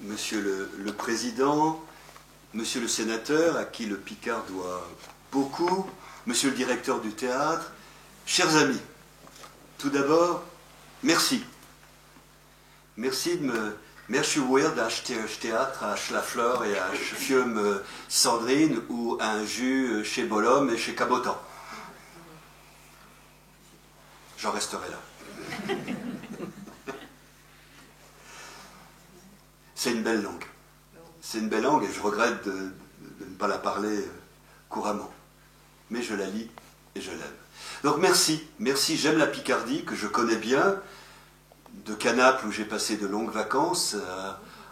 Monsieur le Président, Monsieur le Sénateur, à qui le Picard doit beaucoup, Monsieur le Directeur du Théâtre, chers amis, tout d'abord, merci. Merci de me... Merci d'acheter théâtre à Schlafleur et à Fiume Sandrine ou un jus chez Bolhomme et chez Cabotan. J'en resterai là. C'est une belle langue. C'est une belle langue et je regrette de ne pas la parler couramment. Mais je la lis et je l'aime. Donc merci, merci, j'aime la Picardie que je connais bien, de Canaples où j'ai passé de longues vacances,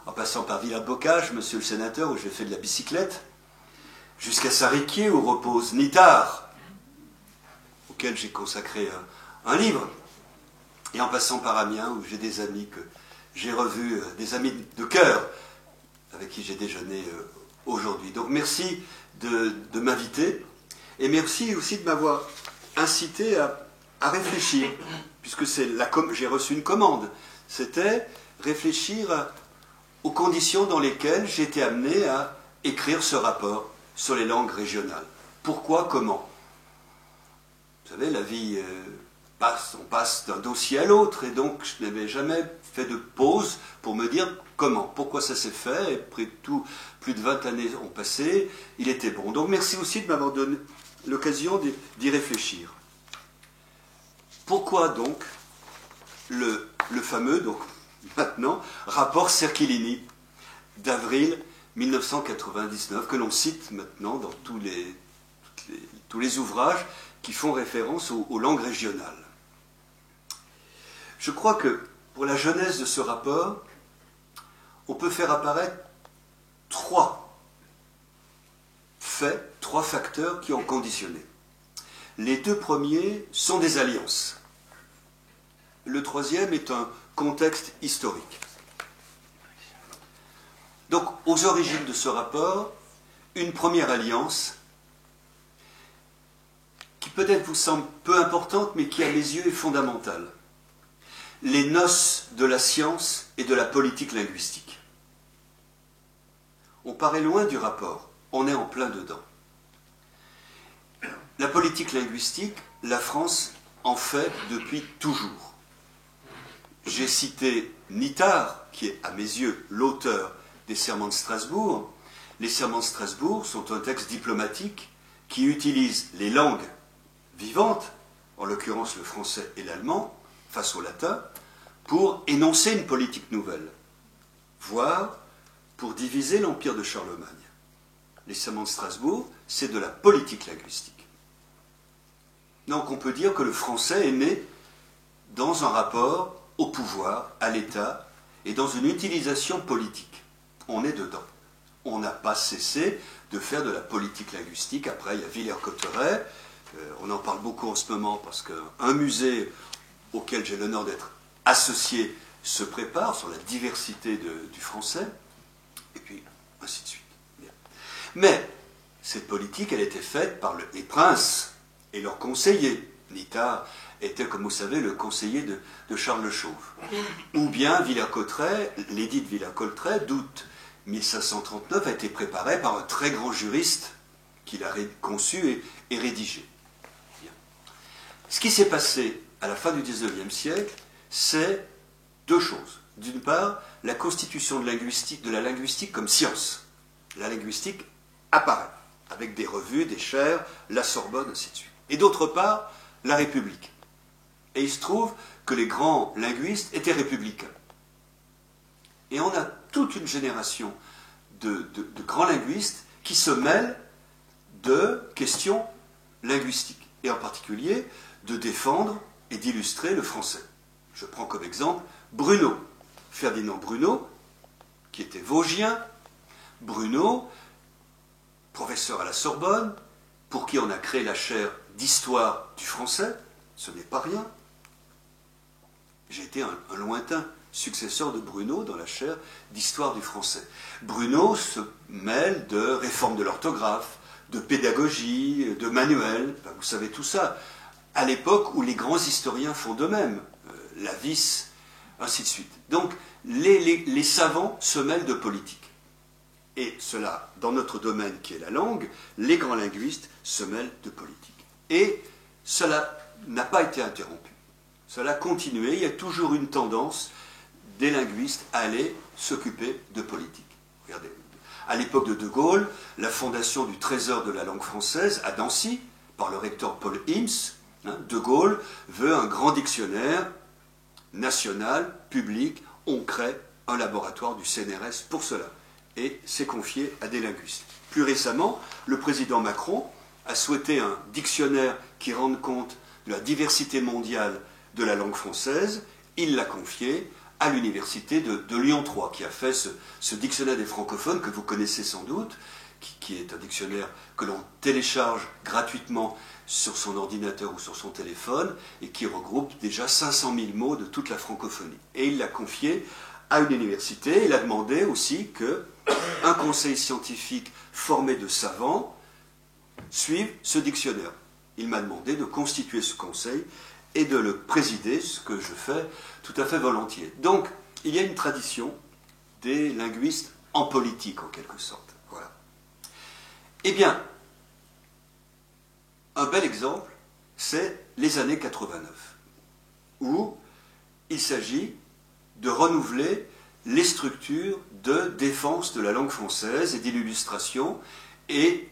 en passant par Villers-Bocage, monsieur le sénateur, où j'ai fait de la bicyclette, jusqu'à Sarriquier où repose Nittard, auquel j'ai consacré un livre, et en passant par Amiens où j'ai des amis que j'ai revus, des amis de cœur avec qui j'ai déjeuné aujourd'hui. Donc merci de m'inviter et merci aussi de m'avoir incité à réfléchir, puisque j'ai reçu une commande. C'était réfléchir aux conditions dans lesquelles j'ai été amené à écrire ce rapport sur les langues régionales. Pourquoi, comment? Vous savez, la vie on passe d'un dossier à l'autre, et donc je n'avais jamais fait de pause pour me dire comment, pourquoi ça s'est fait, et après tout, plus de 20 années ont passé, il était bon. Donc merci aussi de m'avoir donné l'occasion d'y réfléchir. Pourquoi donc le fameux, donc maintenant, rapport Cerchilini d'avril 1999, que l'on cite maintenant dans tous les ouvrages qui font référence aux langues régionales. Je crois que pour la genèse de ce rapport, on peut faire apparaître trois faits, trois facteurs qui ont conditionné. Les deux premiers sont des alliances. Le troisième est un contexte historique. Donc, aux origines de ce rapport, une première alliance qui peut-être vous semble peu importante, mais qui à mes yeux est fondamentale. Les noces de la science et de la politique linguistique. On paraît loin du rapport, on est en plein dedans. La politique linguistique, la France en fait depuis toujours. J'ai cité Nittard, qui est à mes yeux l'auteur des Serments de Strasbourg. Les Serments de Strasbourg sont un texte diplomatique qui utilise les langues vivantes, en l'occurrence le français et l'allemand, face au latin, pour énoncer une politique nouvelle, voire pour diviser l'empire de Charlemagne. Les Serments de Strasbourg, c'est de la politique linguistique. Donc on peut dire que le français est né dans un rapport au pouvoir, à l'État, et dans une utilisation politique. On est dedans. On n'a pas cessé de faire de la politique linguistique. Après, il y a Villers-Cotterêts. On en parle beaucoup en ce moment parce qu'un musée auquel j'ai l'honneur d'être associé se prépare sur la diversité du français, et puis ainsi de suite. Bien. Mais cette politique, elle était faite par les princes et leurs conseillers. Nittard était, comme vous savez, le conseiller de Charles le Chauve. Ou bien Villers-Cotterêts, l'édit de Villers-Cotterêts d'août 1539 a été préparé par un très grand juriste qui l'a conçu et rédigé. Bien. Ce qui s'est passé à la fin du XIXe siècle, c'est deux choses. D'une part, la constitution de la linguistique comme science. La linguistique apparaît, avec des revues, des chaires, la Sorbonne, ainsi de suite. Et d'autre part, la République. Et il se trouve que les grands linguistes étaient républicains. Et on a toute une génération de grands linguistes qui se mêlent de questions linguistiques, et en particulier de défendre et d'illustrer le français. Je prends comme exemple Bruno, Ferdinand Bruno, qui était vosgien. Bruno, professeur à la Sorbonne, pour qui on a créé la chaire d'histoire du français, ce n'est pas rien. J'ai été un lointain successeur de Bruno dans la chaire d'histoire du français. Bruno se mêle de réforme de l'orthographe, de pédagogie, de manuels, vous savez tout ça, à l'époque où les grands historiens font de même. Lavis ainsi de suite. Donc, les savants se mêlent de politique. Et cela, dans notre domaine qui est la langue, les grands linguistes se mêlent de politique. Et cela n'a pas été interrompu. Cela a continué. Il y a toujours une tendance des linguistes à aller s'occuper de politique. Regardez, à l'époque de De Gaulle, la fondation du Trésor de la langue française à Nancy, par le recteur Paul Hims, De Gaulle veut un grand dictionnaire national, public. On crée un laboratoire du CNRS pour cela. Et c'est confié à des linguistes. Plus récemment, le président Macron a souhaité un dictionnaire qui rende compte de la diversité mondiale de la langue française. Il l'a confié à l'université de Lyon 3, qui a fait ce dictionnaire des francophones que vous connaissez sans doute, qui est un dictionnaire que l'on télécharge gratuitement sur son ordinateur ou sur son téléphone, et qui regroupe déjà 500 000 mots de toute la francophonie. Et il l'a confié à une université. Il a demandé aussi qu'un conseil scientifique formé de savants suive ce dictionnaire. Il m'a demandé de constituer ce conseil et de le présider, ce que je fais tout à fait volontiers. Donc, il y a une tradition des linguistes en politique, en quelque sorte. Voilà. Eh bien, un bel exemple, c'est les années 89, où il s'agit de renouveler les structures de défense de la langue française et d'illustration, et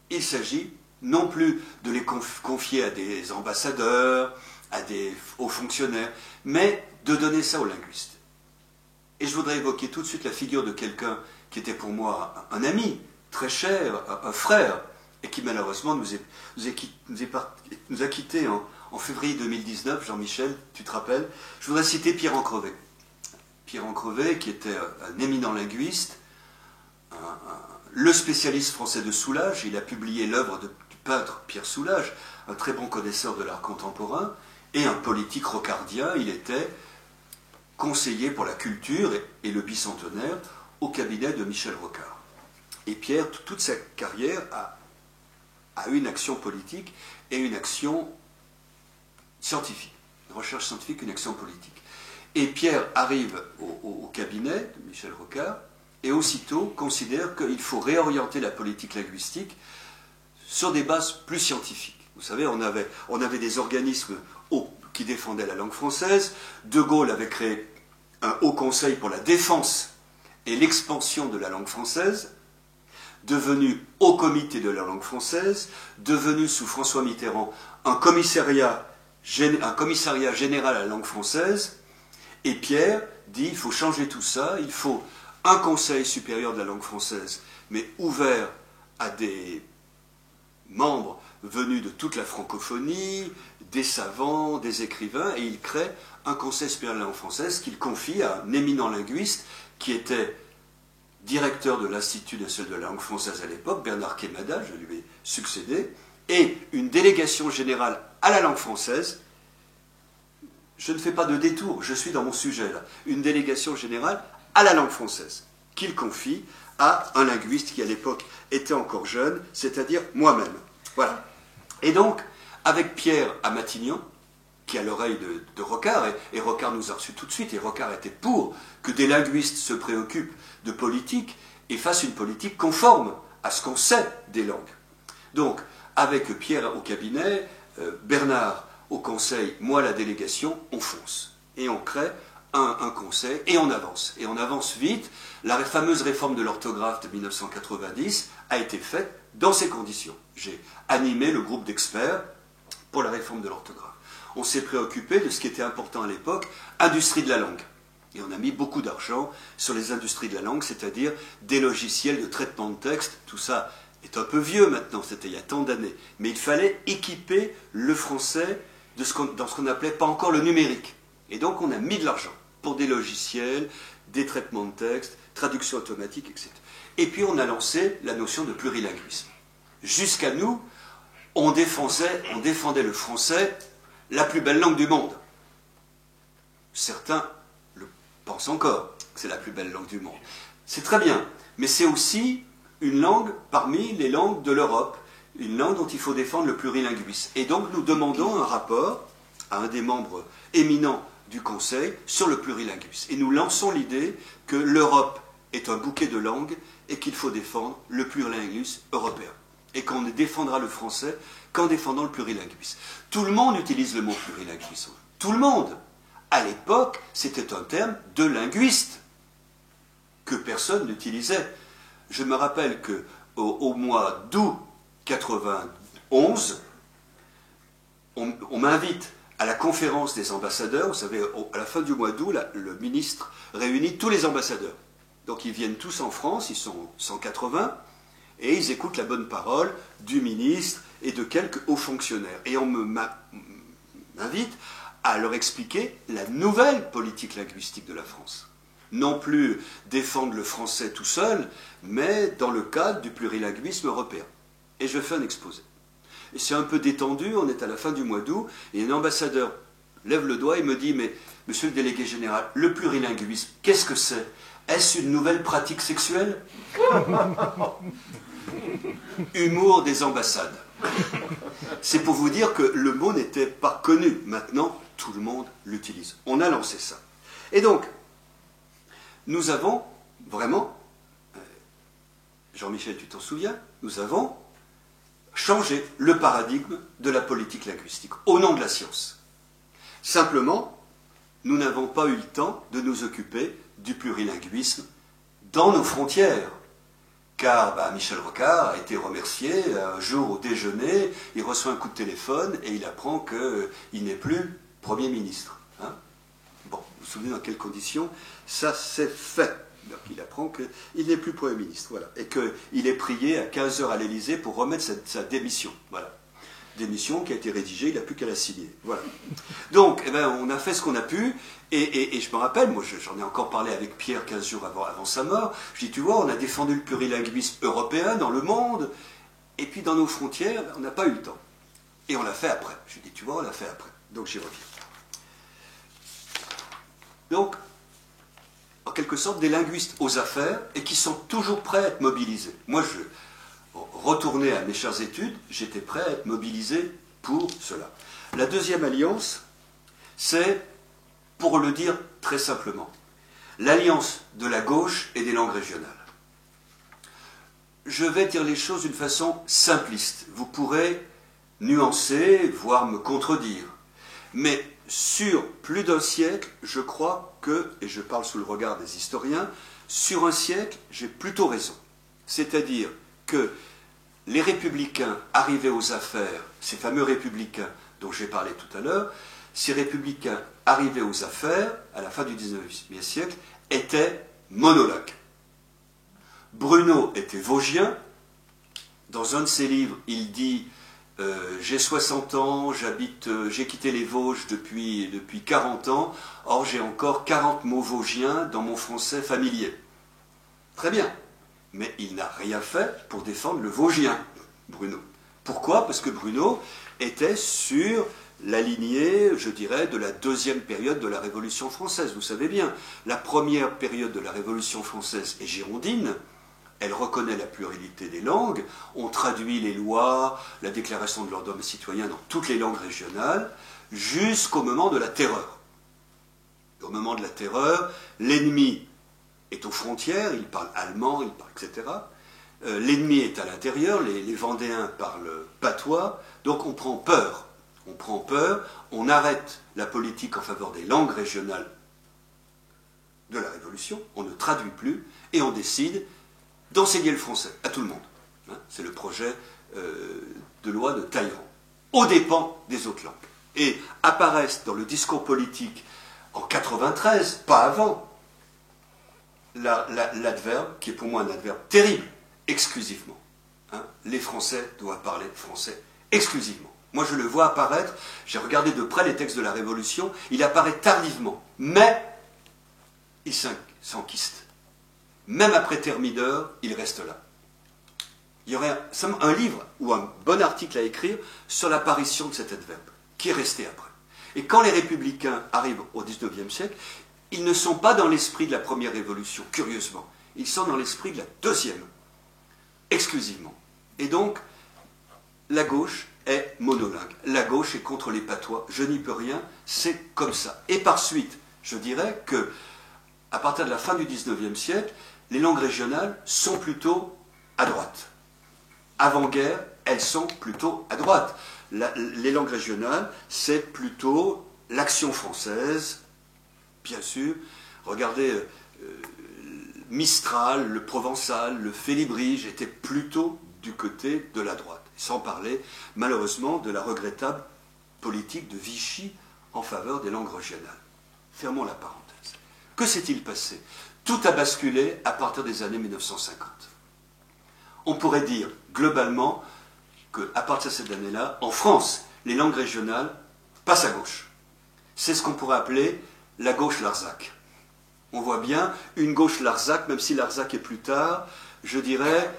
il s'agit non plus de les confier à des ambassadeurs, à des hauts fonctionnaires, mais de donner ça aux linguistes. Et je voudrais évoquer tout de suite la figure de quelqu'un qui était pour moi un ami, très cher, un frère, et qui malheureusement nous a quittés en février 2019, Jean-Michel, tu te rappelles? Je voudrais citer Pierre Encrevet. Pierre Encrevet, qui était un éminent linguiste, le spécialiste français de Soulages. Il a publié l'œuvre du peintre Pierre Soulages, un très bon connaisseur de l'art contemporain, et un politique rocardien. Il était conseiller pour la culture et le bicentenaire au cabinet de Michel Rocard. Et Pierre, toute sa carrière, a eu une action politique et une action scientifique, une recherche scientifique, une action politique. Et Pierre arrive au cabinet de Michel Rocard et aussitôt considère qu'il faut réorienter la politique linguistique sur des bases plus scientifiques. Vous savez, on avait des organismes qui défendaient la langue française. De Gaulle avait créé un haut conseil pour la défense et l'expansion de la langue française, devenu Haut Comité de la langue française, devenu sous François Mitterrand un commissariat général à la langue française. Et Pierre dit il faut changer tout ça, il faut un conseil supérieur de la langue française, mais ouvert à des membres venus de toute la francophonie, des savants, des écrivains, et il crée un conseil supérieur de la langue française qu'il confie à un éminent linguiste qui était directeur de l'Institut national de la langue française à l'époque, Bernard Quémada, je lui ai succédé, et une délégation générale à la langue française. Je ne fais pas de détour, je suis dans mon sujet là. Une délégation générale à la langue française, qu'il confie à un linguiste qui à l'époque était encore jeune, c'est-à-dire moi-même. Voilà. Et donc, avec Pierre à Matignon, qui a l'oreille de Rocard, et Rocard nous a reçus tout de suite, et Rocard était pour que des linguistes se préoccupent de politique et fassent une politique conforme à ce qu'on sait des langues. Donc, avec Pierre au cabinet, Bernard au conseil, moi la délégation, on fonce. Et on crée un conseil, et on avance. Et on avance vite. La fameuse réforme de l'orthographe de 1990 a été faite dans ces conditions. J'ai animé le groupe d'experts pour la réforme de l'orthographe. On s'est préoccupé de ce qui était important à l'époque, industrie de la langue. Et on a mis beaucoup d'argent sur les industries de la langue, c'est-à-dire des logiciels de traitement de texte. Tout ça est un peu vieux maintenant, c'était il y a tant d'années. Mais il fallait équiper le français dans ce qu'on n'appelait pas encore le numérique. Et donc on a mis de l'argent pour des logiciels, des traitements de texte, traduction automatique, etc. Et puis on a lancé la notion de plurilinguisme. Jusqu'à nous, on défendait le français, la plus belle langue du monde. Certains le pensent encore, que c'est la plus belle langue du monde. C'est très bien, mais c'est aussi une langue parmi les langues de l'Europe, une langue dont il faut défendre le plurilinguisme. Et donc nous demandons un rapport à un des membres éminents du Conseil sur le plurilinguisme. Et nous lançons l'idée que l'Europe est un bouquet de langues et qu'il faut défendre le plurilinguisme européen. Et qu'on ne défendra le français qu'en défendant le plurilinguisme. Tout le monde utilise le mot plurilinguisme. Tout le monde. À l'époque, c'était un terme de linguiste que personne n'utilisait. Je me rappelle qu'au mois d'août 91, on m'invite à la conférence des ambassadeurs. Vous savez, à la fin du mois d'août, le ministre réunit tous les ambassadeurs. Donc ils viennent tous en France, ils sont 180, et ils écoutent la bonne parole du ministre et de quelques hauts fonctionnaires. Et on m'invite à leur expliquer la nouvelle politique linguistique de la France. Non plus défendre le français tout seul, mais dans le cadre du plurilinguisme européen. Et je fais un exposé. Et c'est un peu détendu, on est à la fin du mois d'août, et un ambassadeur lève le doigt et me dit « Mais, monsieur le délégué général, le plurilinguisme, qu'est-ce que c'est? Est-ce une nouvelle pratique sexuelle ?» Humour des ambassades. C'est pour vous dire que le mot n'était pas connu. Maintenant, tout le monde l'utilise. On a lancé ça. Et donc, nous avons vraiment, Jean-Michel, tu t'en souviens, nous avons changé le paradigme de la politique linguistique au nom de la science. Simplement, nous n'avons pas eu le temps de nous occuper du plurilinguisme dans nos frontières. Car Michel Rocard a été remercié un jour au déjeuner, il reçoit un coup de téléphone et il apprend qu'il n'est plus Premier ministre. Hein, bon, vous vous souvenez dans quelles conditions ça s'est fait. Donc il apprend qu'il n'est plus Premier ministre, voilà, et qu'il est prié à 15 h à l'Élysée pour remettre sa démission. Voilà. Démission qui a été rédigée, il n'a plus qu'à la signer. Voilà. Donc, on a fait ce qu'on a pu, et je me rappelle, moi j'en ai encore parlé avec Pierre 15 jours avant sa mort, je dis, tu vois, on a défendu le plurilinguisme européen dans le monde, et puis dans nos frontières, on n'a pas eu le temps. Et on l'a fait après. Je dis, tu vois, on l'a fait après. Donc j'y reviens. Donc, en quelque sorte, des linguistes aux affaires, et qui sont toujours prêts à être mobilisés. Moi, retourné à mes chères études, j'étais prêt à être mobilisé pour cela. La deuxième alliance, c'est, pour le dire très simplement, l'alliance de la gauche et des langues régionales. Je vais dire les choses d'une façon simpliste. Vous pourrez nuancer, voire me contredire. Mais sur plus d'un siècle, je crois que, et je parle sous le regard des historiens, sur un siècle, j'ai plutôt raison. C'est-à-dire que les républicains arrivés aux affaires, ces fameux républicains dont j'ai parlé tout à l'heure, ces républicains arrivés aux affaires, à la fin du XIXe siècle, étaient monologues. Bruno était vosgien. Dans un de ses livres, il dit j'ai 60 ans, j'ai quitté les Vosges depuis 40 ans, or j'ai encore 40 mots vosgiens dans mon français familier. Très bien. Mais il n'a rien fait pour défendre le vosgien, Bruno. Pourquoi? Parce que Bruno était sur la lignée, je dirais, de la deuxième période de la Révolution française. Vous savez bien, la première période de la Révolution française est girondine, elle reconnaît la pluralité des langues, on traduit les lois, la déclaration de l'ordre d'homme et citoyen dans toutes les langues régionales, jusqu'au moment de la terreur. Au moment de la terreur, l'ennemi est aux frontières, il parle allemand, il parle etc. L'ennemi est à l'intérieur, les Vendéens parlent patois, donc on prend peur. On prend peur, on arrête la politique en faveur des langues régionales de la Révolution, on ne traduit plus, et on décide d'enseigner le français à tout le monde. Hein, c'est le projet de loi de Talleyrand, aux dépens des autres langues. Et apparaissent dans le discours politique en 93, pas avant, l'adverbe, qui est pour moi un adverbe terrible, exclusivement. Hein, les Français doivent parler français exclusivement. Moi, je le vois apparaître, j'ai regardé de près les textes de la Révolution, il apparaît tardivement, mais il s'enquiste. Même après Thermidor, il reste là. Il y aurait un livre ou un bon article à écrire sur l'apparition de cet adverbe, qui est resté après. Et quand les républicains arrivent au XIXe siècle, ils ne sont pas dans l'esprit de la première révolution, curieusement. Ils sont dans l'esprit de la deuxième, exclusivement. Et donc, la gauche est monolingue. La gauche est contre les patois. Je n'y peux rien, c'est comme ça. Et par suite, je dirais que, à partir de la fin du XIXe siècle, les langues régionales sont plutôt à droite. Avant-guerre, elles sont plutôt à droite. Les langues régionales, c'est plutôt l'Action française, bien sûr. Regardez Mistral, le Provençal, le Félibrige étaient plutôt du côté de la droite. Sans parler, malheureusement, de la regrettable politique de Vichy en faveur des langues régionales. Fermons la parenthèse. Que s'est-il passé? Tout a basculé à partir des années 1950. On pourrait dire, globalement, qu'à partir de cette année-là, en France, les langues régionales passent à gauche. C'est ce qu'on pourrait appeler la gauche Larzac. On voit bien une gauche Larzac, même si Larzac est plus tard, je dirais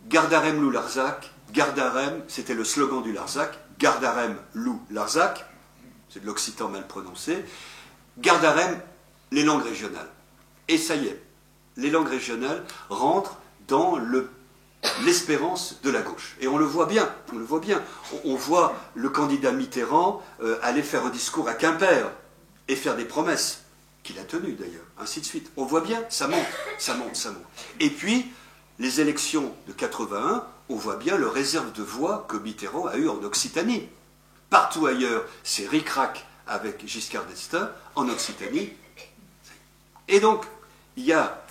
Gardarem Lou Larzac, Gardarem, c'était le slogan du Larzac, Gardarem Lou Larzac, c'est de l'occitan mal prononcé, Gardarem les langues régionales. Et ça y est, les langues régionales rentrent dans l'espérance de la gauche. Et on le voit bien, on le voit bien. On voit le candidat Mitterrand aller faire un discours à Quimper et faire des promesses, qu'il a tenues d'ailleurs, ainsi de suite. On voit bien, ça monte, ça monte, ça monte. Et puis, les élections de 81, on voit bien le réserve de voix que Mitterrand a eu en Occitanie. Partout ailleurs, c'est ric-rac avec Giscard d'Estaing, en Occitanie. Et donc, il y a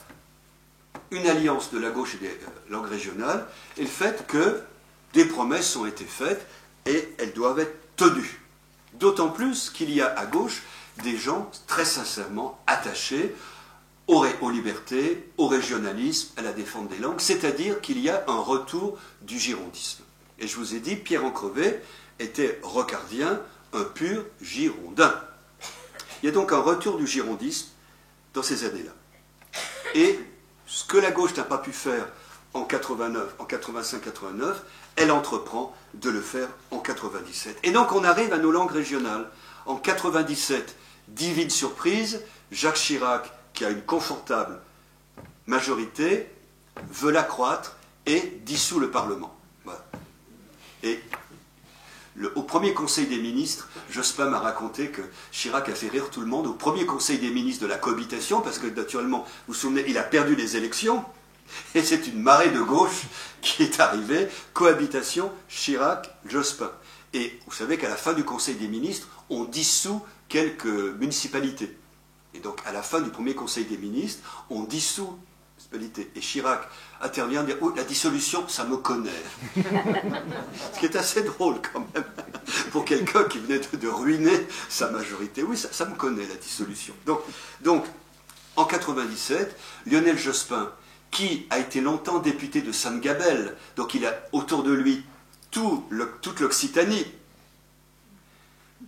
une alliance de la gauche et des langues régionales, et le fait que des promesses ont été faites et elles doivent être tenues. D'autant plus qu'il y a à gauche des gens très sincèrement attachés aux libertés, au régionalisme, à la défense des langues, c'est-à-dire qu'il y a un retour du girondisme. Et je vous ai dit, Pierre Ancrevet était rocardien, un pur girondin. Il y a donc un retour du girondisme dans ces années-là. Et ce que la gauche n'a pas pu faire en 89, en 85-89, elle entreprend de le faire en 97. Et donc on arrive à nos langues régionales. En 97, divine surprise, Jacques Chirac, qui a une confortable majorité, veut l'accroître et dissout le Parlement. Voilà. Et au premier Conseil des ministres, Jospin m'a raconté que Chirac a fait rire tout le monde au premier Conseil des ministres de la cohabitation, parce que naturellement, vous vous souvenez, il a perdu les élections, et c'est une marée de gauche qui est arrivée, cohabitation, Chirac, Jospin. Et vous savez qu'à la fin du Conseil des ministres, on dissout quelques municipalités. Et donc, à la fin du premier Conseil des ministres, on dissout les municipalités. Et Chirac intervient et dit « Oh, la dissolution, ça me connaît. » Ce qui est assez drôle quand même, pour quelqu'un qui venait de ruiner sa majorité. Oui, ça me connaît, la dissolution. Donc, en 97, Lionel Jospin, qui a été longtemps député de Sainte-Gabelle, donc il a autour de lui toute l'Occitanie,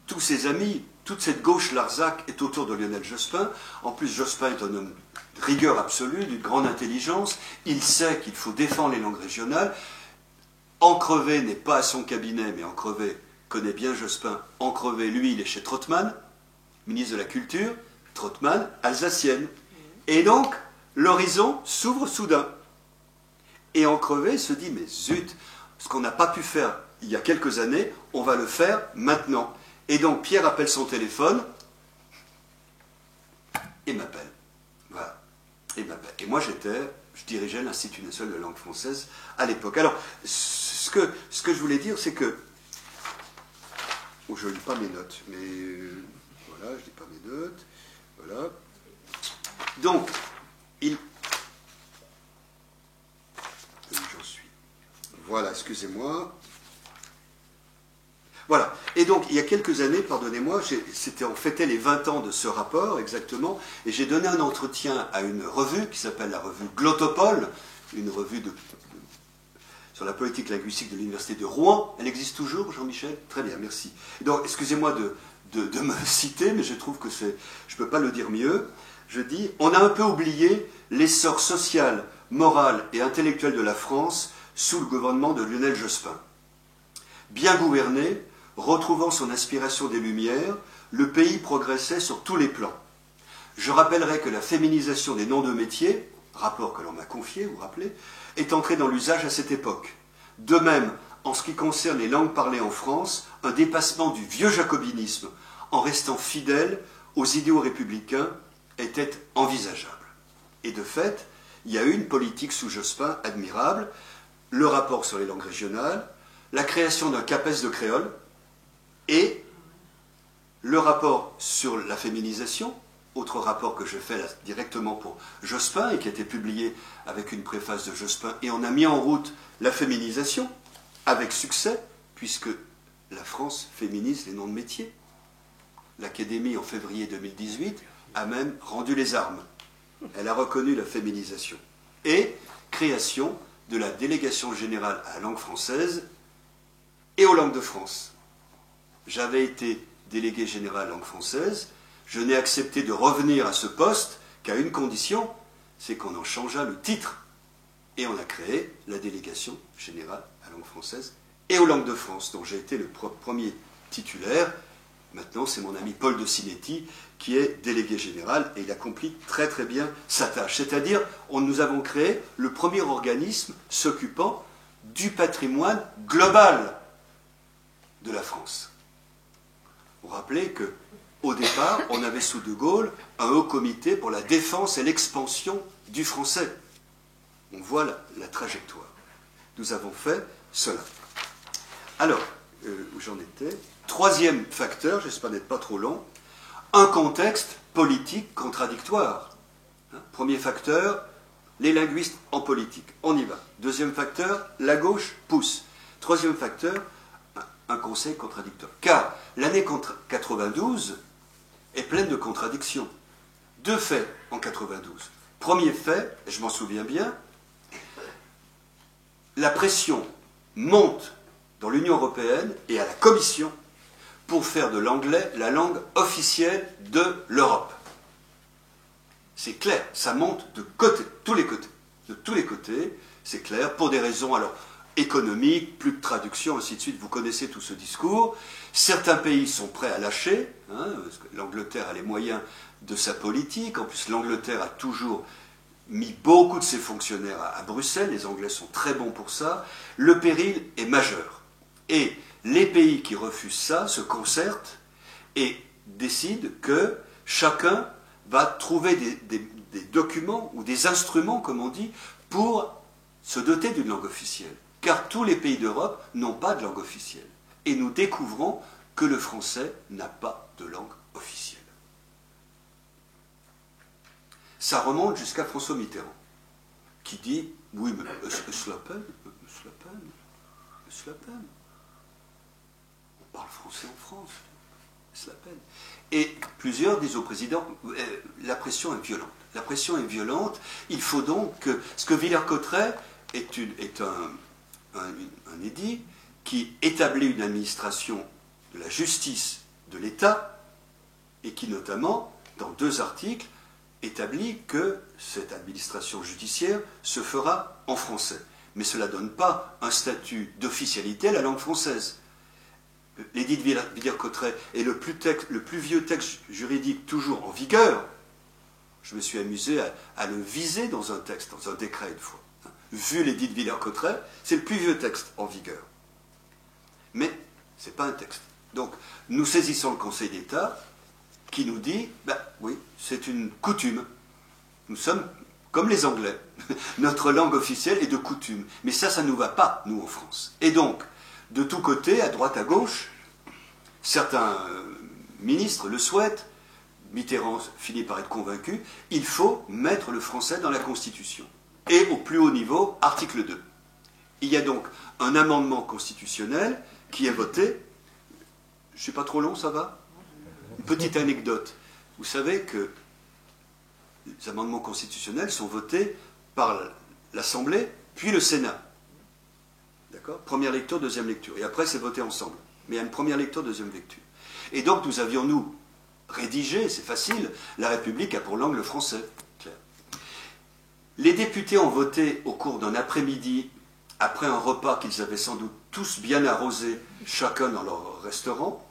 tous ses amis, toute cette gauche Larzac est autour de Lionel Jospin. En plus, Jospin est un homme de rigueur absolue, d'une grande intelligence. Il sait qu'il faut défendre les langues régionales. Ancrevet n'est pas à son cabinet, mais Ancrevet connaît bien Jospin. Ancrevet, lui, il est chez Trottmann, ministre de la Culture. Trottmann, alsacienne. Et donc, l'horizon s'ouvre soudain. Et Ancrevet se dit, mais zut, ce qu'on n'a pas pu faire il y a quelques années, on va le faire maintenant. Et donc Pierre appelle son téléphone et m'appelle. Voilà. Et m'appelle. Et moi je dirigeais l'Institut national de la langue française à l'époque. Alors, ce que je voulais dire, c'est que... Oh, je ne lis pas mes notes, mais... voilà, je ne lis pas mes notes. Voilà. Donc, j'en suis. Voilà, excusez-moi. Voilà. Et donc, il y a quelques années, pardonnez-moi, on fêtait les 20 ans de ce rapport, exactement, et j'ai donné un entretien à une revue qui s'appelle la revue Glottopole, une revue sur la politique linguistique de l'Université de Rouen. Elle existe toujours, Jean-Michel? Très bien, merci. Donc, excusez-moi de me citer, mais je trouve que je ne peux pas le dire mieux. Je dis, on a un peu oublié l'essor social, moral et intellectuel de la France sous le gouvernement de Lionel Jospin. Bien gouverné, retrouvant son inspiration des Lumières, le pays progressait sur tous les plans. Je rappellerai que la féminisation des noms de métiers, rapport que l'on m'a confié, vous vous rappelez, est entrée dans l'usage à cette époque. De même, en ce qui concerne les langues parlées en France, un dépassement du vieux jacobinisme en restant fidèle aux idéaux républicains était envisageable. Et de fait, il y a eu une politique sous Jospin admirable, le rapport sur les langues régionales, la création d'un CAPES de créole et le rapport sur la féminisation, autre rapport que je fais là, directement pour Jospin et qui a été publié avec une préface de Jospin, et on a mis en route la féminisation avec succès, puisque la France féminise les noms de métiers. L'Académie, en février 2018, a même rendu les armes. Elle a reconnu la féminisation. Et création de la délégation générale à la langue française et aux langues de France. J'avais été délégué général langue française, je n'ai accepté de revenir à ce poste qu'à une condition, c'est qu'on en changeât le titre. Et on a créé la délégation générale à langue française et aux langues de France, dont j'ai été le premier titulaire. Maintenant, c'est mon ami Paul de Sinetti qui est délégué général et il accomplit très très bien sa tâche. C'est-à-dire, nous avons créé le premier organisme s'occupant du patrimoine global de la France. Vous vous rappelez qu'au départ, on avait sous De Gaulle un haut comité pour la défense et l'expansion du français. On voit la trajectoire. Nous avons fait cela. Alors, où j'en étais? Troisième facteur, j'espère n'être pas trop long, un contexte politique contradictoire. Premier facteur, les linguistes en politique. On y va. Deuxième facteur, la gauche pousse. Troisième facteur, un conseil contradictoire. Car l'année 92 est pleine de contradictions. Deux faits en 92. Premier fait, et je m'en souviens bien, la pression monte dans l'Union européenne et à la Commission pour faire de l'anglais la langue officielle de l'Europe. C'est clair, ça monte de tous les côtés. De tous les côtés, c'est clair, pour des raisons alors économiques, plus de traduction, ainsi de suite. Vous connaissez tout ce discours. Certains pays sont prêts à lâcher, parce que l'Angleterre a les moyens de sa politique. En plus, l'Angleterre a toujours mis beaucoup de ses fonctionnaires à Bruxelles. Les Anglais sont très bons pour ça. Le péril est majeur. Et les pays qui refusent ça se concertent et décident que chacun va trouver des documents ou des instruments, comme on dit, pour se doter d'une langue officielle. Car tous les pays d'Europe n'ont pas de langue officielle. Et nous découvrons que le français n'a pas de langue officielle. Ça remonte jusqu'à François Mitterrand, qui dit « Oui, mais est-ce la peine? Est-ce la peine? On parle français en France, est-ce la peine ?» Et plusieurs disent au président « La pression est violente. La pression est violente. Il faut donc que... » Ce que Villers-Cotterêts est un édit qui établit une administration de la justice de l'État et qui notamment, dans 2 articles, établit que cette administration judiciaire se fera en français. Mais cela ne donne pas un statut d'officialité à la langue française. L'édit de Villers-Cotterêts est le plus vieux texte juridique toujours en vigueur. Je me suis amusé à le viser dans un texte, dans un décret une fois. Vu l'édit de Villers-Cotterêts, c'est le plus vieux texte en vigueur. Mais ce n'est pas un texte. Donc, nous saisissons le Conseil d'État qui nous dit, ben oui, c'est une coutume. Nous sommes comme les Anglais. Notre langue officielle est de coutume. Mais ça ne nous va pas, nous, en France. Et donc, de tous côtés, à droite, à gauche, certains ministres le souhaitent, Mitterrand finit par être convaincu, il faut mettre le français dans la Constitution. Et au plus haut niveau, article 2. Il y a donc un amendement constitutionnel qui est voté. Je ne suis pas trop long, ça va? Une petite anecdote. Vous savez que les amendements constitutionnels sont votés par l'Assemblée, puis le Sénat. D'accord? Première lecture, deuxième lecture. Et après, c'est voté ensemble. Mais il y a une première lecture, deuxième lecture. Et donc, nous avions, nous, rédigé, c'est facile, la République a pour langue le français. Clair. Les députés ont voté au cours d'un après-midi, après un repas qu'ils avaient sans doute tous bien arrosé, chacun dans leur restaurant.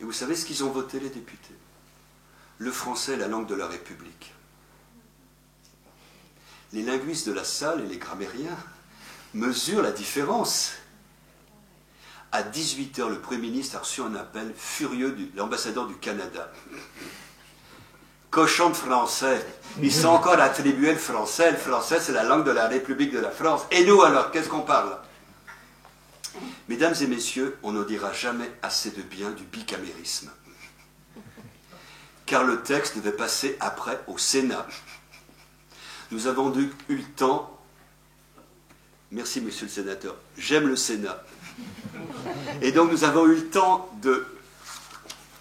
Et vous savez ce qu'ils ont voté, les députés? Le français est la langue de la République. Les linguistes de la salle et les grammairiens mesurent la différence. À 18 h, le Premier ministre a reçu un appel furieux de l'ambassadeur du Canada. Cochon de français, ils sont encore attribués le français c'est la langue de la République de la France. Et nous alors, qu'est-ce qu'on parle? Mesdames et messieurs, on ne dira jamais assez de bien du bicamérisme. Car le texte devait passer après au Sénat. Nous avons eu le temps, merci monsieur le sénateur, j'aime le Sénat. Et donc nous avons eu le temps de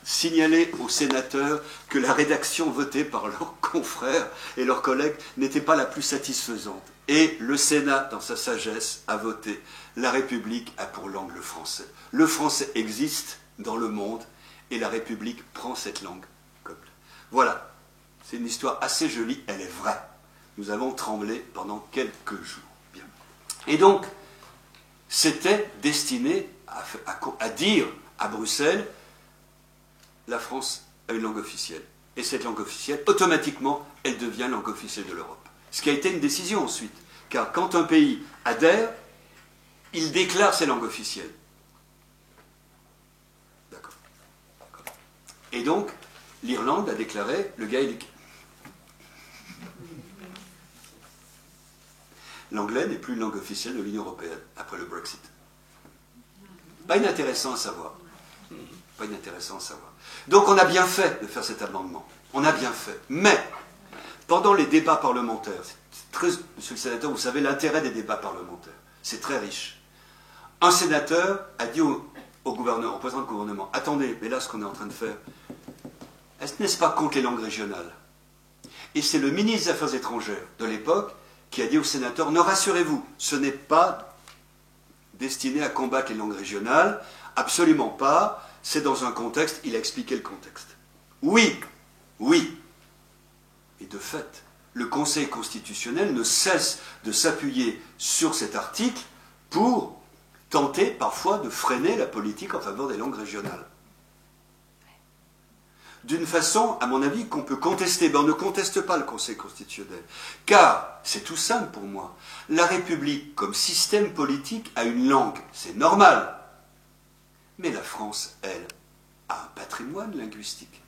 signaler aux sénateurs que la rédaction votée par leurs confrères et leurs collègues n'était pas la plus satisfaisante. Et le Sénat, dans sa sagesse, a voté. La République a pour langue le français. Le français existe dans le monde et la République prend cette langue. Voilà, c'est une histoire assez jolie, elle est vraie. Nous avons tremblé pendant quelques jours. Bien. Et donc, c'était destiné à dire à Bruxelles, la France a une langue officielle. Et cette langue officielle, automatiquement, elle devient langue officielle de l'Europe. Ce qui a été une décision ensuite. Car quand un pays adhère, il déclare ses langues officielles. D'accord. Et donc, l'Irlande a déclaré le gaélique. L'anglais n'est plus une langue officielle de l'Union européenne après le Brexit. Pas inintéressant à savoir. Pas inintéressant à savoir. Donc on a bien fait de faire cet amendement. On a bien fait. Mais, pendant les débats parlementaires, monsieur le sénateur, vous savez l'intérêt des débats parlementaires. C'est très riche. Un sénateur a dit au gouvernement, au président du gouvernement, attendez, mais là ce qu'on est en train de faire, n'est-ce pas contre les langues régionales? Et c'est le ministre des Affaires étrangères de l'époque qui a dit aux sénateurs, ne rassurez-vous, ce n'est pas destiné à combattre les langues régionales, absolument pas, c'est dans un contexte, il a expliqué le contexte. Oui, oui. Et de fait, le Conseil constitutionnel ne cesse de s'appuyer sur cet article pour tenter parfois de freiner la politique en faveur des langues régionales. D'une façon, à mon avis, qu'on peut contester. Ben, on ne conteste pas le Conseil constitutionnel. Car, c'est tout simple pour moi, la République, comme système politique, a une langue. C'est normal. Mais la France, elle, a un patrimoine linguistique.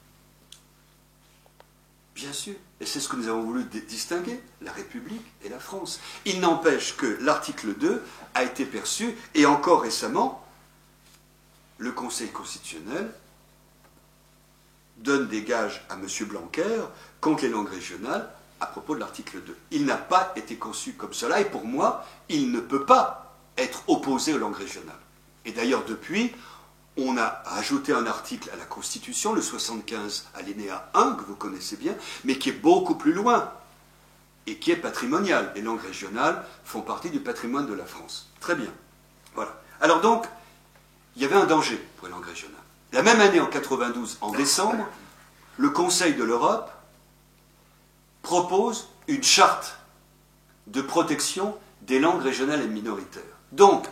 Bien sûr. Et c'est ce que nous avons voulu distinguer, la République et la France. Il n'empêche que l'article 2 a été perçu, et encore récemment, le Conseil constitutionnel donne des gages à M. Blanquer contre les langues régionales à propos de l'article 2. Il n'a pas été conçu comme cela, et pour moi, il ne peut pas être opposé aux langues régionales. Et d'ailleurs, depuis, on a ajouté un article à la Constitution, le 75 alinéa 1, que vous connaissez bien, mais qui est beaucoup plus loin, et qui est patrimonial. Les langues régionales font partie du patrimoine de la France. Très bien. Voilà. Alors donc, il y avait un danger pour les langues régionales. La même année, en 92, en décembre, le Conseil de l'Europe propose une charte de protection des langues régionales et minoritaires. Donc,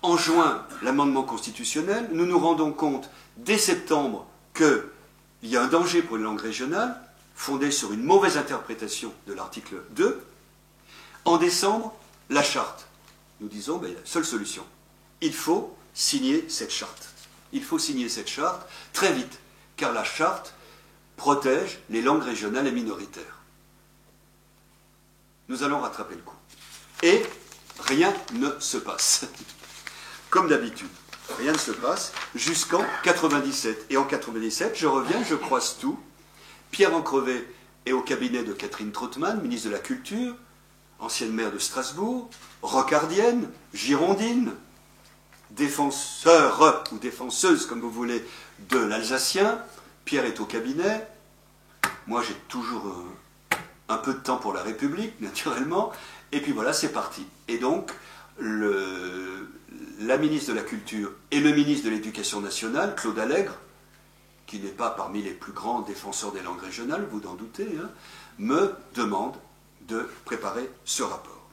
en juin, l'amendement constitutionnel, nous nous rendons compte dès septembre qu'il y a un danger pour les langues régionales, fondé sur une mauvaise interprétation de l'article 2. En décembre, la charte. Nous disons, la seule solution, il faut signer cette charte. Il faut signer cette charte très vite, car la charte protège les langues régionales et minoritaires. Nous allons rattraper le coup. Et rien ne se passe. Comme d'habitude, rien ne se passe jusqu'en 97. Et en 97, je reviens, je croise tout. Pierre Encrevet est au cabinet de Catherine Trautmann, ministre de la Culture, ancienne maire de Strasbourg, rocardienne, girondine, défenseur ou défenseuse, comme vous voulez, de l'Alsacien. Pierre est au cabinet. Moi, j'ai toujours un peu de temps pour la République, naturellement. Et puis voilà, c'est parti. Et donc, la ministre de la Culture et le ministre de l'Éducation nationale, Claude Allègre, qui n'est pas parmi les plus grands défenseurs des langues régionales, vous en doutez, hein, me demandent de préparer ce rapport.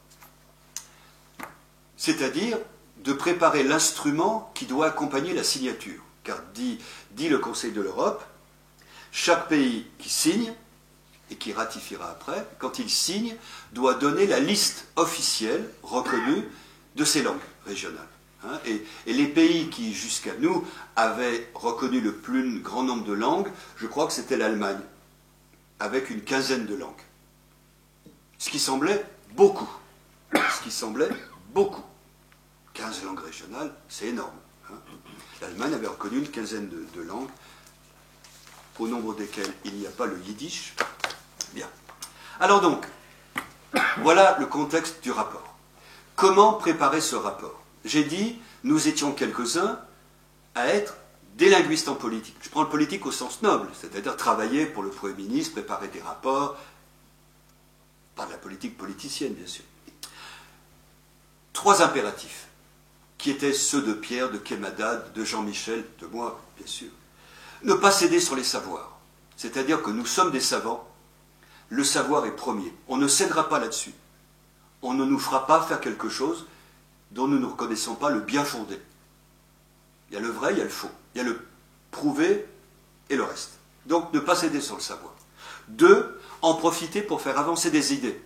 C'est-à-dire de préparer l'instrument qui doit accompagner la signature. Car dit le Conseil de l'Europe, chaque pays qui signe, et qui ratifiera après, quand il signe, doit donner la liste officielle reconnue de ces langues régionales. hein, et les pays qui, jusqu'à nous, avaient reconnu le plus grand nombre de langues, je crois que c'était l'Allemagne, avec une quinzaine de langues. Ce qui semblait beaucoup. Ce qui semblait beaucoup. 15 langues régionales, c'est énorme. Hein. L'Allemagne avait reconnu une quinzaine de langues, au nombre desquelles il n'y a pas le yiddish. Bien. Alors donc, voilà le contexte du rapport. Comment préparer ce rapport? J'ai dit, nous étions quelques-uns à être des linguistes en politique. Je prends le politique au sens noble, c'est-à-dire travailler pour le Premier ministre, préparer des rapports, pas de la politique politicienne, bien sûr. 3 impératifs, qui étaient ceux de Pierre, de Kemadad, de Jean-Michel, de moi, bien sûr. Ne pas céder sur les savoirs, c'est-à-dire que nous sommes des savants, le savoir est premier. On ne cédera pas là-dessus. On ne nous fera pas faire quelque chose dont nous ne reconnaissons pas le bien fondé. Il y a le vrai, il y a le faux. Il y a le prouvé et le reste. Donc, ne pas céder sur le savoir. 2, en profiter pour faire avancer des idées.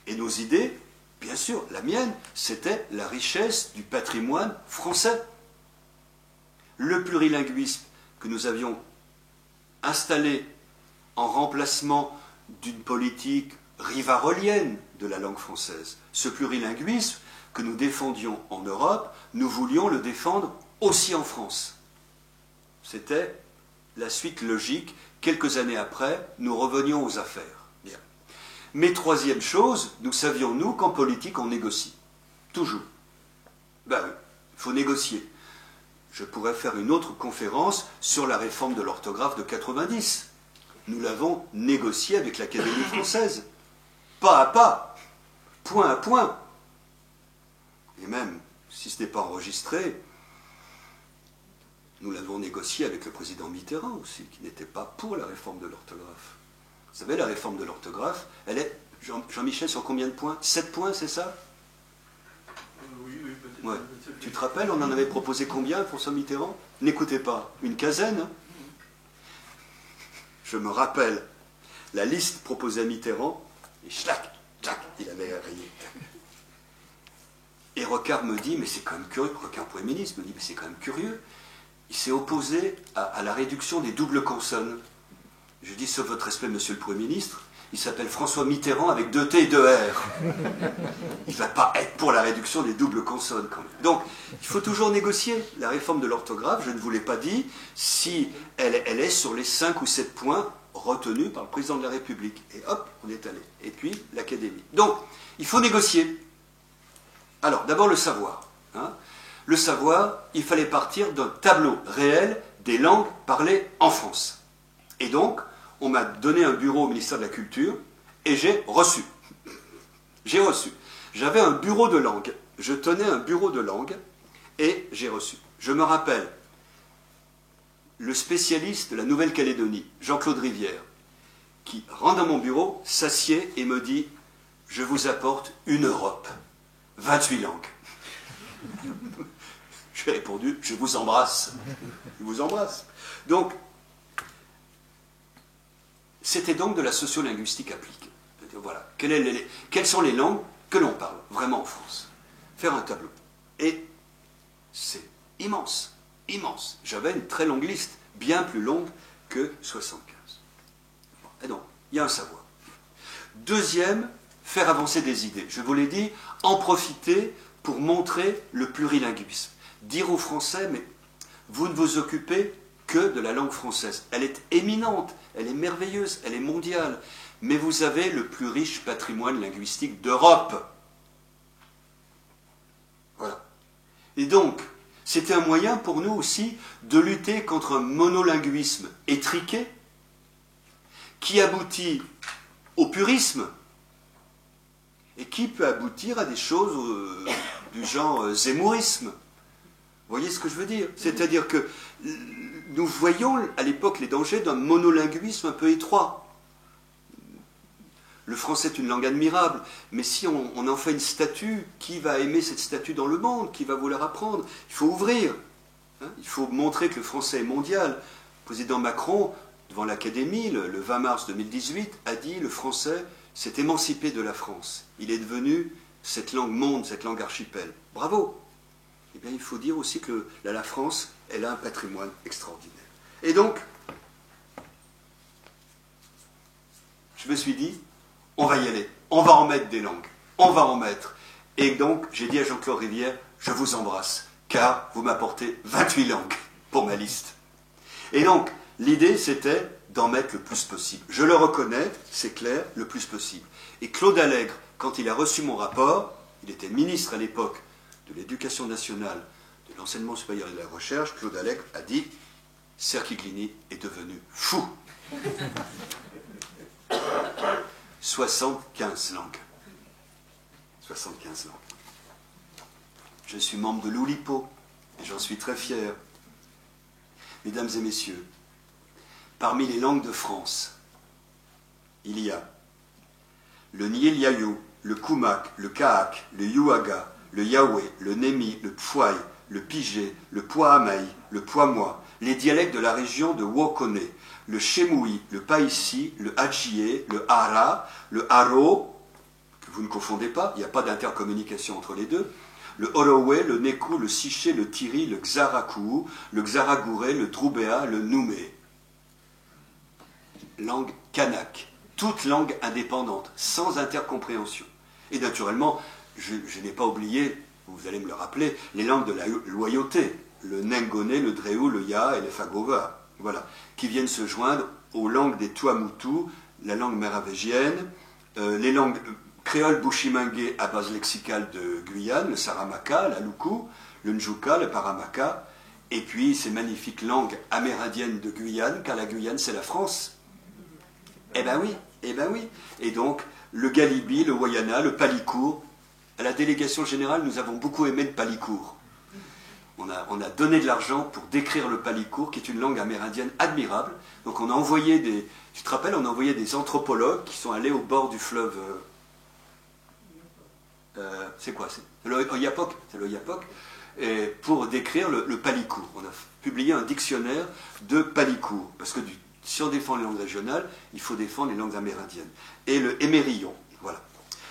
Et nos idées, bien sûr, la mienne, c'était la richesse du patrimoine français. Le plurilinguisme que nous avions installé en remplacement d'une politique rivarolienne de la langue française. Ce plurilinguisme que nous défendions en Europe, nous voulions le défendre aussi en France. C'était la suite logique. Quelques années après, nous revenions aux affaires. Bien. Mais 3e chose, nous savions, nous, qu'en politique, on négocie. Toujours. Ben oui, il faut négocier. Je pourrais faire une autre conférence sur la réforme de l'orthographe de 90. Nous l'avons négocié avec l'Académie française. Pas à pas, point à point. Et même, si ce n'est pas enregistré, nous l'avons négocié avec le président Mitterrand aussi, qui n'était pas pour la réforme de l'orthographe. Vous savez, la réforme de l'orthographe, elle est, Jean-Michel, sur combien de points? 7 points, c'est ça? Oui, peut-être. Ouais. Tu te rappelles, on en avait proposé combien, François Mitterrand? N'écoutez pas, une quinzaine, hein? Je me rappelle la liste proposée à Mitterrand, et schlac, tchac, il avait rayé. Et Rocard me dit, mais c'est quand même curieux, Rocard Premier ministre me dit, mais c'est quand même curieux, il s'est opposé à la réduction des doubles consonnes. Je dis, sauf votre respect, monsieur le Premier ministre, il s'appelle François Mitterrand avec 2 T et 2 R. Il ne va pas être pour la réduction des doubles consonnes quand même. Donc, il faut toujours négocier. La réforme de l'orthographe, je ne vous l'ai pas dit, si elle est sur les 5 ou 7 points retenus par le président de la République. Et hop, on est allé. Et puis, l'Académie. Donc, il faut négocier. Alors, d'abord le savoir. Hein. Le savoir, il fallait partir d'un tableau réel des langues parlées en France. Et donc, on m'a donné un bureau au ministère de la Culture et j'ai reçu. J'ai reçu. J'avais un bureau de langue. Je tenais un bureau de langue et j'ai reçu. Je me rappelle, le spécialiste de la Nouvelle-Calédonie, Jean-Claude Rivière, qui rentre dans mon bureau, s'assied et me dit « Je vous apporte une Europe, 28 langues. » J'ai répondu « Je vous embrasse. » Je vous embrasse. Donc, c'était donc de la sociolinguistique appliquée. Voilà. Quelles sont les langues que l'on parle vraiment en France? Faire un tableau. Et c'est immense, immense. J'avais une très longue liste, bien plus longue que 75. Et donc, il y a un savoir. 2e, faire avancer des idées. Je vous l'ai dit, en profiter pour montrer le plurilinguisme. Dire aux Français, mais vous ne vous occupez que de la langue française. Elle est éminente, elle est merveilleuse, elle est mondiale, mais vous avez le plus riche patrimoine linguistique d'Europe. Voilà. Et donc, c'était un moyen pour nous aussi de lutter contre un monolinguisme étriqué qui aboutit au purisme et qui peut aboutir à des choses du genre zémourisme. Vous voyez ce que je veux dire? C'est-à-dire que nous voyons à l'époque les dangers d'un monolinguisme un peu étroit. Le français est une langue admirable, mais si on en fait une statue, qui va aimer cette statue dans le monde? Qui va vouloir apprendre? Il faut ouvrir. Hein, il faut montrer que le français est mondial. Le président Macron, devant l'Académie, le 20 mars 2018, a dit « Le français s'est émancipé de la France. Il est devenu cette langue monde, cette langue archipel. » Bravo! eh bien, il faut dire aussi que la France, elle a un patrimoine extraordinaire. Et donc, je me suis dit, on va y aller, on va en mettre des langues, on va en mettre. Et donc, j'ai dit à Jean-Claude Rivière, je vous embrasse, car vous m'apportez 28 langues pour ma liste. Et donc, l'idée, c'était d'en mettre le plus possible. Je le reconnais, c'est clair, le plus possible. Et Claude Allègre, quand il a reçu mon rapport, il était ministre à l'époque de l'Éducation nationale, de l'enseignement supérieur et de la recherche, Claude Allègre a dit « Cerchiglini est devenu fou ». 75 langues. 75 langues. Je suis membre de l'Oulipo, et j'en suis très fier. Mesdames et messieurs, parmi les langues de France, il y a le Nyeliayo, le Kumak, le Kahak, le Yuaga, le Yahweh, le Nemi, le Pfouaï, le Pigé, le Poahamai, le Poamois, les dialectes de la région de Wokone, le Chemoui, le Païssi, le Hadjié, le Hara, le Haro, que vous ne confondez pas, il n'y a pas d'intercommunication entre les deux, le Orowe, le Neku, le Siché, le Tiri, le Xarakou, le Xaragouré, le Droubéa, le Noumé. Langue kanak, toute langue indépendante, sans intercompréhension. Et naturellement, je n'ai pas oublié, vous allez me le rappeler, les langues de la loyauté, le Nengone, le Dréou, le Ya et le Fagova, voilà, qui viennent se joindre aux langues des Tuamutu, la langue mérovingienne, les langues créoles bushimangué à base lexicale de Guyane, le Saramaka, la Luku, le Njuka, le Paramaka, et puis ces magnifiques langues amérindiennes de Guyane, car la Guyane c'est la France. Eh ben oui, eh ben oui. Et donc, le Galibi, le Wayana, le Palikour. À la délégation générale, nous avons beaucoup aimé le Palikour. On a donné de l'argent pour décrire le Palikour, qui est une langue amérindienne admirable. Donc on a envoyé des... Tu te rappelles, on a envoyé des anthropologues qui sont allés au bord du fleuve... c'est quoi? C'est le Oyapok. C'est le Oyapok. Et pour décrire le Palikour. On a publié un dictionnaire de Palikour. Parce que si on défend les langues régionales, il faut défendre les langues amérindiennes. Et le Émérillon, voilà.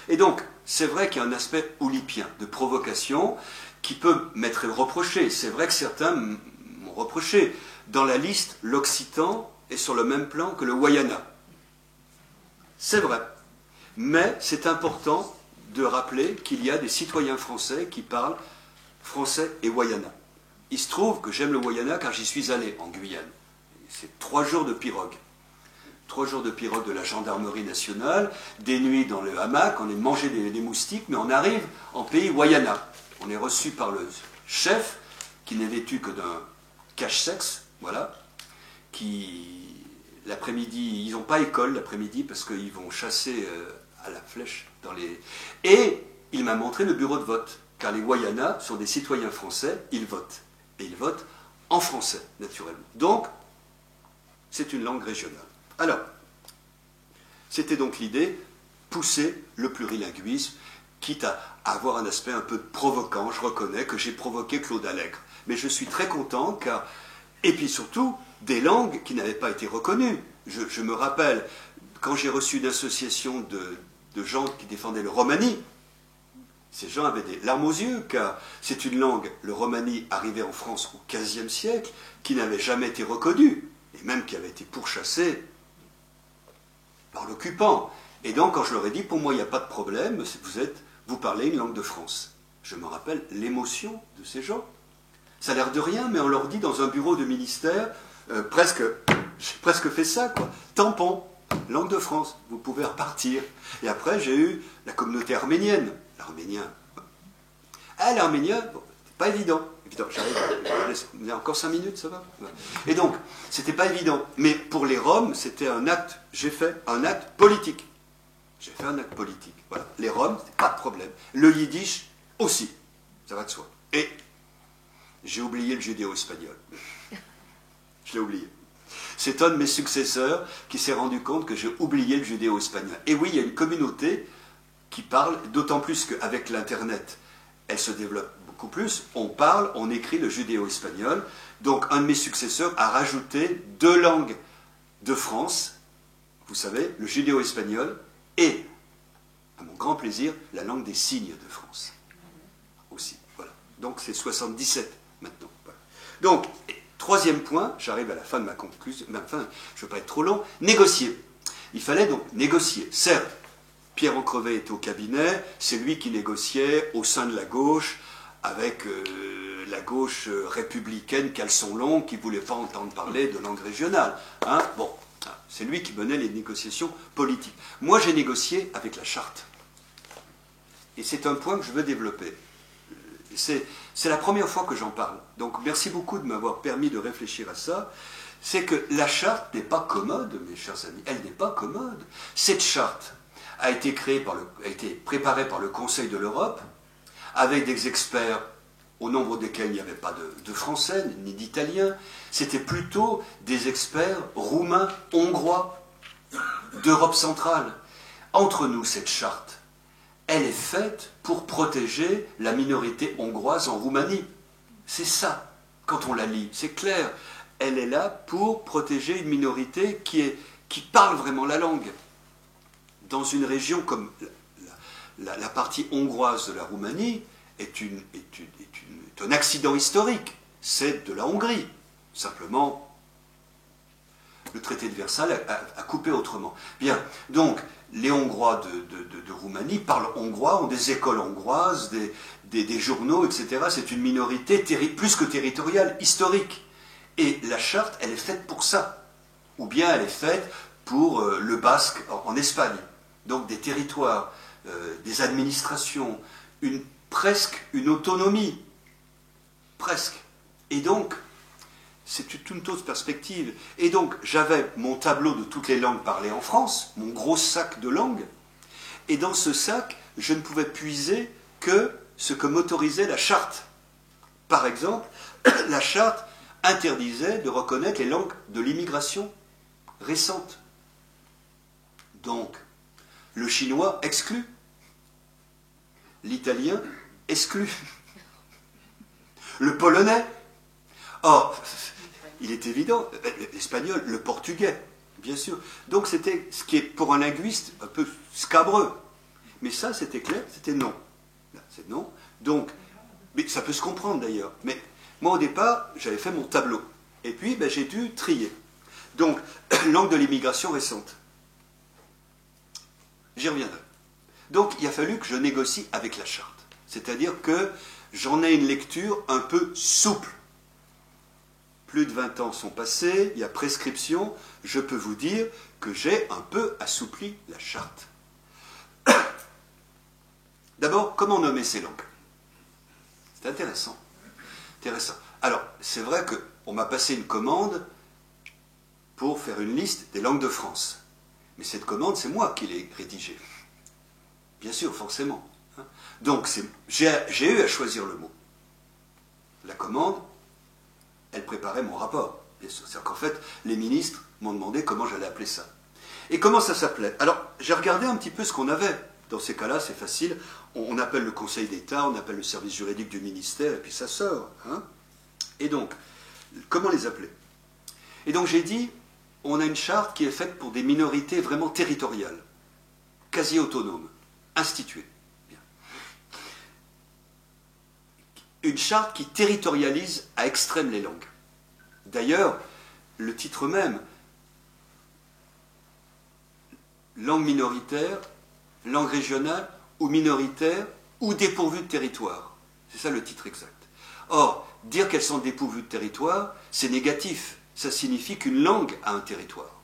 Et donc, c'est vrai qu'il y a un aspect oulipien, de provocation, qui peut m'être reproché. C'est vrai que certains m'ont reproché. Dans la liste, l'occitan est sur le même plan que le wayana. C'est vrai. Mais c'est important de rappeler qu'il y a des citoyens français qui parlent français et wayana. Il se trouve que j'aime le wayana car j'y suis allé en Guyane. C'est 3 jours de pirogue. 3 jours de pirogue de la gendarmerie nationale, des nuits dans le hamac, on est mangé des moustiques, mais on arrive en pays Wayana. On est reçu par le chef, qui n'est vêtu que d'un cache-sexe, voilà, qui, l'après-midi, ils n'ont pas école l'après-midi parce qu'ils vont chasser à la flèche dans les... Et il m'a montré le bureau de vote, car les Wayana sont des citoyens français, ils votent. Et ils votent en français, naturellement. Donc, c'est une langue régionale. Alors, c'était donc l'idée, pousser le plurilinguisme, quitte à avoir un aspect un peu provoquant. Je reconnais que j'ai provoqué Claude Allègre. Mais je suis très content, car... Et puis surtout, des langues qui n'avaient pas été reconnues. Je me rappelle, quand j'ai reçu une association de gens qui défendaient le romani, ces gens avaient des larmes aux yeux, car c'est une langue, le romani, arrivé en France au XVe siècle, qui n'avait jamais été reconnue, et même qui avait été pourchassée par l'occupant. Et donc, quand je leur ai dit, pour moi, il n'y a pas de problème, vous parlez une langue de France. Je me rappelle l'émotion de ces gens. Ça a l'air de rien, mais on leur dit dans un bureau de ministère, j'ai presque fait ça, quoi. Tampon, langue de France, vous pouvez repartir. Et après, j'ai eu la communauté arménienne. L'arménien. Ah, l'arménien, bon, c'est pas évident. J'arrive, il y a encore 5 minutes, ça va? Et donc, c'était pas évident. Mais pour les Roms, c'était un acte, j'ai fait un acte politique. J'ai fait un acte politique. Voilà. Les Roms, c'est pas de problème. Le yiddish aussi. Ça va de soi. Et j'ai oublié le judéo-espagnol. Je l'ai oublié. C'est un de mes successeurs qui s'est rendu compte que j'ai oublié le judéo-espagnol. Et oui, il y a une communauté qui parle, d'autant plus qu'avec l'Internet, elle se développe beaucoup plus. On parle, on écrit le judéo-espagnol. Donc, un de mes successeurs a rajouté 2 langues de France, vous savez, le judéo-espagnol et, à mon grand plaisir, la langue des signes de France. Aussi, voilà. Donc c'est 77 maintenant. Voilà. Donc, troisième point, j'arrive à la fin de ma conclusion, enfin, je ne veux pas être trop long, négocier. Il fallait donc négocier. Certes, Pierre Encrevet était au cabinet, c'est lui qui négociait au sein de la gauche, avec la gauche républicaine caleçon long qui ne voulait pas entendre parler de langue régionale. Hein, bon, c'est lui qui menait les négociations politiques. Moi, j'ai négocié avec la charte. Et c'est un point que je veux développer. C'est la première fois que j'en parle. Donc, merci beaucoup de m'avoir permis de réfléchir à ça. C'est que la charte n'est pas commode, mes chers amis. Elle n'est pas commode. Cette charte a été préparée par le Conseil de l'Europe, avec des experts au nombre desquels il n'y avait pas de Français ni d'Italiens. C'était plutôt des experts roumains, hongrois, d'Europe centrale. Entre nous, cette charte, elle est faite pour protéger la minorité hongroise en Roumanie. C'est ça, quand on la lit, c'est clair. Elle est là pour protéger une minorité qui parle vraiment la langue. Dans une région comme la partie hongroise de la Roumanie est un accident historique. C'est de la Hongrie. Simplement, le traité de Versailles a coupé autrement. Bien, donc, les Hongrois de Roumanie parlent hongrois, ont des écoles hongroises, des journaux, etc. C'est une minorité plus que territoriale, historique. Et la charte, elle est faite pour ça. Ou bien elle est faite pour le basque en Espagne. Donc des territoires, des administrations, presque une autonomie. Presque. Et donc, c'est une autre perspective. Et donc, j'avais mon tableau de toutes les langues parlées en France, mon gros sac de langues, et dans ce sac, je ne pouvais puiser que ce que m'autorisait la charte. Par exemple, la charte interdisait de reconnaître les langues de l'immigration récente. Donc, le chinois exclu, l'italien exclu, le polonais. Or, il est évident, l'espagnol, le portugais, bien sûr. Donc c'était ce qui est pour un linguiste un peu scabreux. Mais ça, c'était clair, c'était non. C'est non. Donc, mais ça peut se comprendre d'ailleurs. Mais moi, au départ, j'avais fait mon tableau. Et puis, ben, j'ai dû trier. Donc, langue de l'immigration récente. J'y reviendrai. Donc, il a fallu que je négocie avec la charte. C'est-à-dire que j'en ai une lecture un peu souple. Plus de 20 ans sont passés, il y a prescription, je peux vous dire que j'ai un peu assoupli la charte. D'abord, comment nommer ces langues? C'est intéressant. Alors, c'est vrai qu'on m'a passé une commande pour faire une liste des langues de France. Mais cette commande, c'est moi qui l'ai rédigée. Bien sûr, forcément. Donc, j'ai eu à choisir le mot. La commande, elle préparait mon rapport. C'est-à-dire qu'en fait, les ministres m'ont demandé comment j'allais appeler ça. Et comment ça s'appelait? Alors, j'ai regardé un petit peu ce qu'on avait. Dans ces cas-là, c'est facile. On appelle le Conseil d'État, on appelle le service juridique du ministère, et puis ça sort. Hein. Et donc, comment les appeler? Et donc, j'ai dit, on a une charte qui est faite pour des minorités vraiment territoriales, quasi autonomes, instituées. Bien. Une charte qui territorialise à extrême les langues. D'ailleurs, le titre même, langue minoritaire, langue régionale ou minoritaire ou dépourvue de territoire. C'est ça le titre exact. Or, dire qu'elles sont dépourvues de territoire, c'est négatif. Ça signifie qu'une langue a un territoire.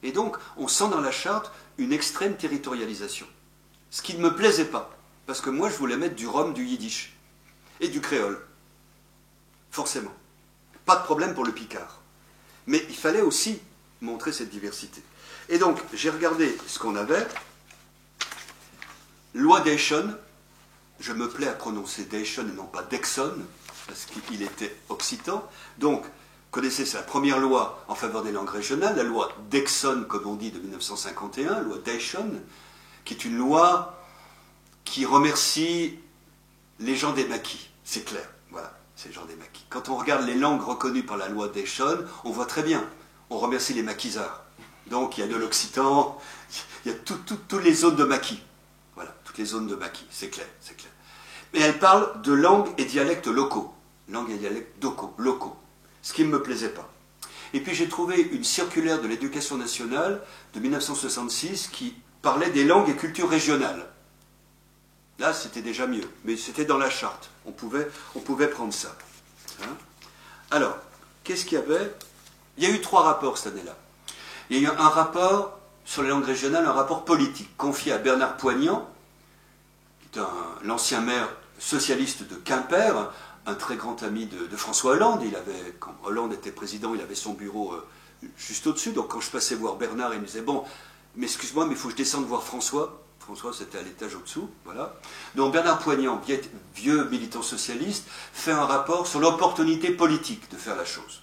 Et donc, on sent dans la charte une extrême territorialisation. Ce qui ne me plaisait pas, parce que moi, je voulais mettre du rhum, du yiddish et du créole. Forcément. Pas de problème pour le picard. Mais il fallait aussi montrer cette diversité. Et donc, j'ai regardé ce qu'on avait. Loi Dayton, je me plais à prononcer Dayton et non pas Dexon, parce qu'il était occitan. Donc, vous connaissez, c'est la première loi en faveur des langues régionales, la loi Dexon, comme on dit, de 1951, loi Dayton, qui est une loi qui remercie les gens des maquis. C'est clair, voilà, c'est les gens des maquis. Quand on regarde les langues reconnues par la loi Dayton, on voit très bien, on remercie les maquisards. Donc, il y a de l'occitan, il y a toutes les zones de maquis. Voilà, toutes les zones de maquis, c'est clair, c'est clair. Mais elle parle de langues et dialectes locaux. Langues et dialectes locaux. Ce qui ne me plaisait pas. Et puis j'ai trouvé une circulaire de l'Éducation nationale de 1966 qui parlait des langues et cultures régionales. Là, c'était déjà mieux, mais c'était dans la charte. On pouvait prendre ça. Hein? Alors, qu'est-ce qu'il y avait? Il y a eu 3 rapports cette année-là. Il y a eu un rapport sur les langues régionales, un rapport politique, confié à Bernard Poignant, qui est l'ancien maire socialiste de Quimper, un très grand ami de François Hollande. Quand Hollande était président, il avait son bureau juste au-dessus. Donc quand je passais voir Bernard, il me disait « Bon, mais excuse-moi, mais il faut que je descende voir François ». François, c'était à l'étage au-dessous, voilà. Donc Bernard Poignant, vieux militant socialiste, fait un rapport sur l'opportunité politique de faire la chose.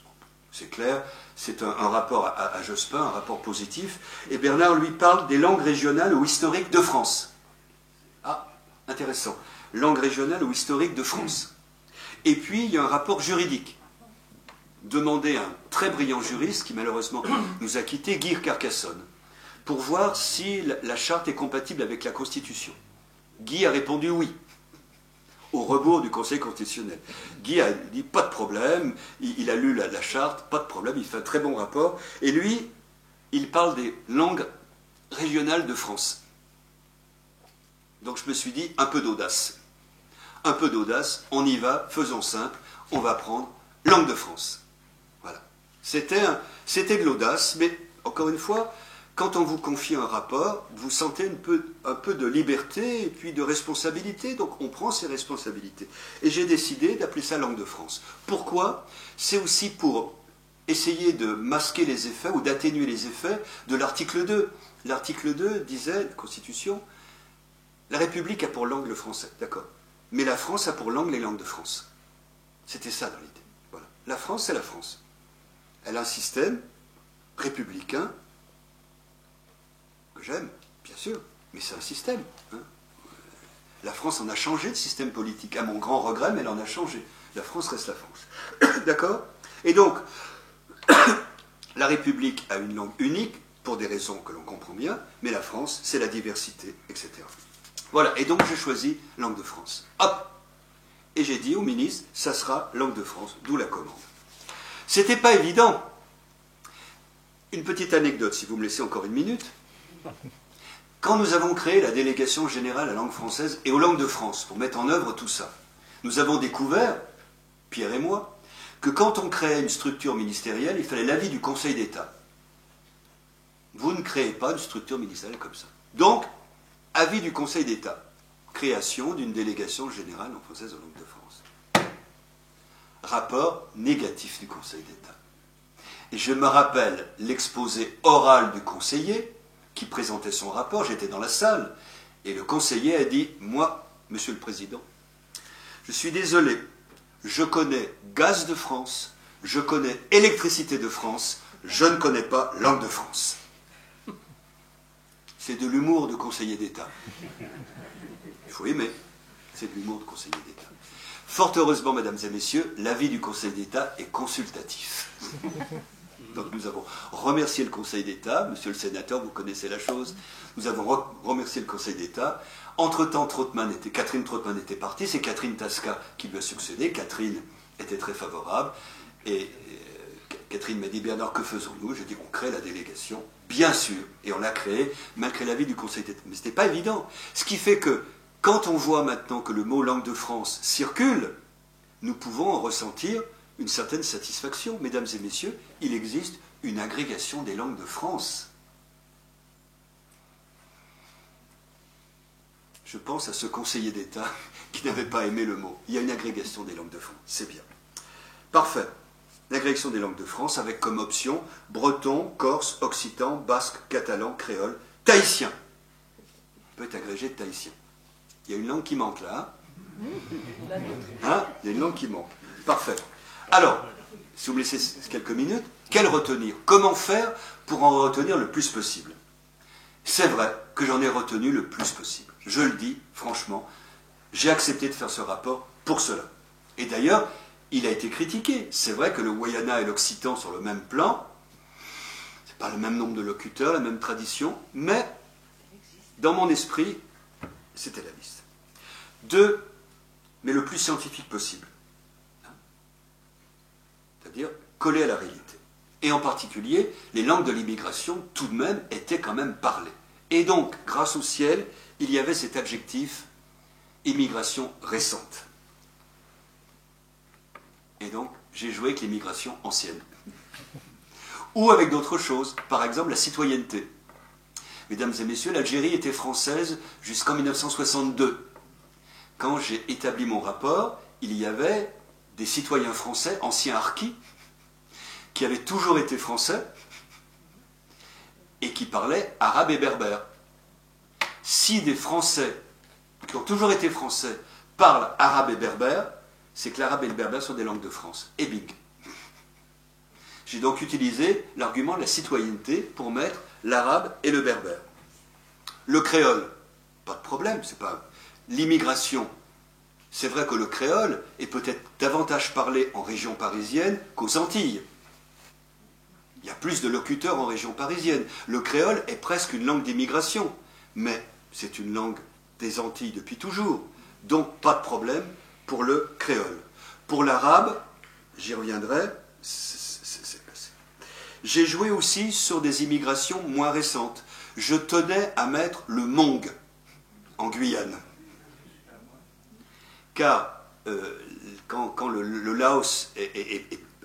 C'est clair, c'est un rapport à Jospin, un rapport positif. Et Bernard, lui, parle des langues régionales ou historiques de France. Ah, intéressant. Langue régionale ou historique de France. Et puis, il y a un rapport juridique, demandé à un très brillant juriste, qui malheureusement nous a quittés, Guy Carcassonne, pour voir si la charte est compatible avec la Constitution. Guy a répondu oui, au rebours du Conseil constitutionnel. Guy a dit pas de problème, il a lu la charte, pas de problème, il fait un très bon rapport, et lui, il parle des langues régionales de France. Donc je me suis dit, un peu d'audace. Un peu d'audace, on y va, faisons simple, on va prendre langue de France. Voilà. C'était de l'audace, mais encore une fois, quand on vous confie un rapport, vous sentez un peu de liberté et puis de responsabilité, donc on prend ses responsabilités. Et j'ai décidé d'appeler ça langue de France. Pourquoi? C'est aussi pour essayer de masquer les effets ou d'atténuer les effets de l'article 2. L'article 2 disait, la Constitution, la République a pour langue le français, d'accord. Mais la France a pour langue les langues de France. C'était ça dans l'idée. Voilà. La France, c'est la France. Elle a un système républicain que j'aime, bien sûr, mais c'est un système. Hein. La France en a changé de système politique, à mon grand regret, mais elle en a changé. La France reste la France. D'accord? Et donc, la République a une langue unique, pour des raisons que l'on comprend bien, mais la France, c'est la diversité, etc. Voilà, et donc j'ai choisi langue de France. Hop! Et j'ai dit au ministre, ça sera langue de France, d'où la commande. C'était pas évident. Une petite anecdote, si vous me laissez encore une minute. Quand nous avons créé la délégation générale à langue française et aux langues de France, pour mettre en œuvre tout ça, nous avons découvert, Pierre et moi, que quand on créait une structure ministérielle, il fallait l'avis du Conseil d'État. Vous ne créez pas une structure ministérielle comme ça. Donc, avis du Conseil d'État. Création d'une délégation générale en française aux langues de France. Rapport négatif du Conseil d'État. Et je me rappelle l'exposé oral du conseiller qui présentait son rapport, j'étais dans la salle, et le conseiller a dit « Moi, Monsieur le Président, je suis désolé, je connais Gaz de France, je connais Électricité de France, je ne connais pas Langue de France. » C'est de l'humour de conseiller d'État. Il faut aimer, c'est de l'humour de conseiller d'État. Fort heureusement, mesdames et messieurs, l'avis du Conseil d'État est consultatif. Donc nous avons remercié le Conseil d'État, monsieur le sénateur, vous connaissez la chose, nous avons remercié le Conseil d'État. Entre-temps, Catherine Trottmann était partie, c'est Catherine Tasca qui lui a succédé. Catherine était très favorable, et Catherine m'a dit, Bernard, que faisons-nous? J'ai dit, on crée la délégation, bien sûr, et on l'a créée, malgré l'avis du Conseil d'État. Mais ce n'était pas évident. Ce qui fait que, quand on voit maintenant que le mot langue de France circule, nous pouvons en ressentir une certaine satisfaction. Mesdames et messieurs, il existe une agrégation des langues de France. Je pense à ce conseiller d'État qui n'avait pas aimé le mot. Il y a une agrégation des langues de France, c'est bien. Parfait. L'agrégation des langues de France avec comme option breton, corse, occitan, basque, catalan, créole, tahitien. On peut être agrégé de tahitien. Il y a une langue qui manque là. Hein? Il y a une langue qui manque. Parfait. Alors, si vous me laissez quelques minutes, quelle retenir? Comment faire pour en retenir le plus possible? C'est vrai que j'en ai retenu le plus possible. Je le dis, franchement, j'ai accepté de faire ce rapport pour cela. Et d'ailleurs, il a été critiqué. C'est vrai que le Wayana et l'Occitan sur le même plan, c'est pas le même nombre de locuteurs, la même tradition, mais dans mon esprit, c'était la liste. 2. mais le plus scientifique possible. C'est-à-dire collé à la réalité. Et en particulier, les langues de l'immigration, tout de même, étaient quand même parlées. Et donc, grâce au ciel, il y avait cet adjectif immigration récente. Et donc, j'ai joué avec l'immigration ancienne. Ou avec d'autres choses, par exemple la citoyenneté. Mesdames et messieurs, l'Algérie était française jusqu'en 1962. Quand j'ai établi mon rapport, il y avait des citoyens français, anciens harkis, qui avaient toujours été français et qui parlaient arabe et berbère. Si des Français qui ont toujours été français parlent arabe et berbère, c'est que l'arabe et le berbère sont des langues de France. Et bing. J'ai donc utilisé l'argument de la citoyenneté pour mettre l'arabe et le berbère. Le créole, pas de problème, c'est pas... L'immigration, c'est vrai que le créole est peut-être davantage parlé en région parisienne qu'aux Antilles. Il y a plus de locuteurs en région parisienne. Le créole est presque une langue d'immigration, mais c'est une langue des Antilles depuis toujours. Donc pas de problème pour le créole. Pour l'arabe, j'y reviendrai, c'est passé. J'ai joué aussi sur des immigrations moins récentes. Je tenais à mettre le Hmong en Guyane. Car quand le Laos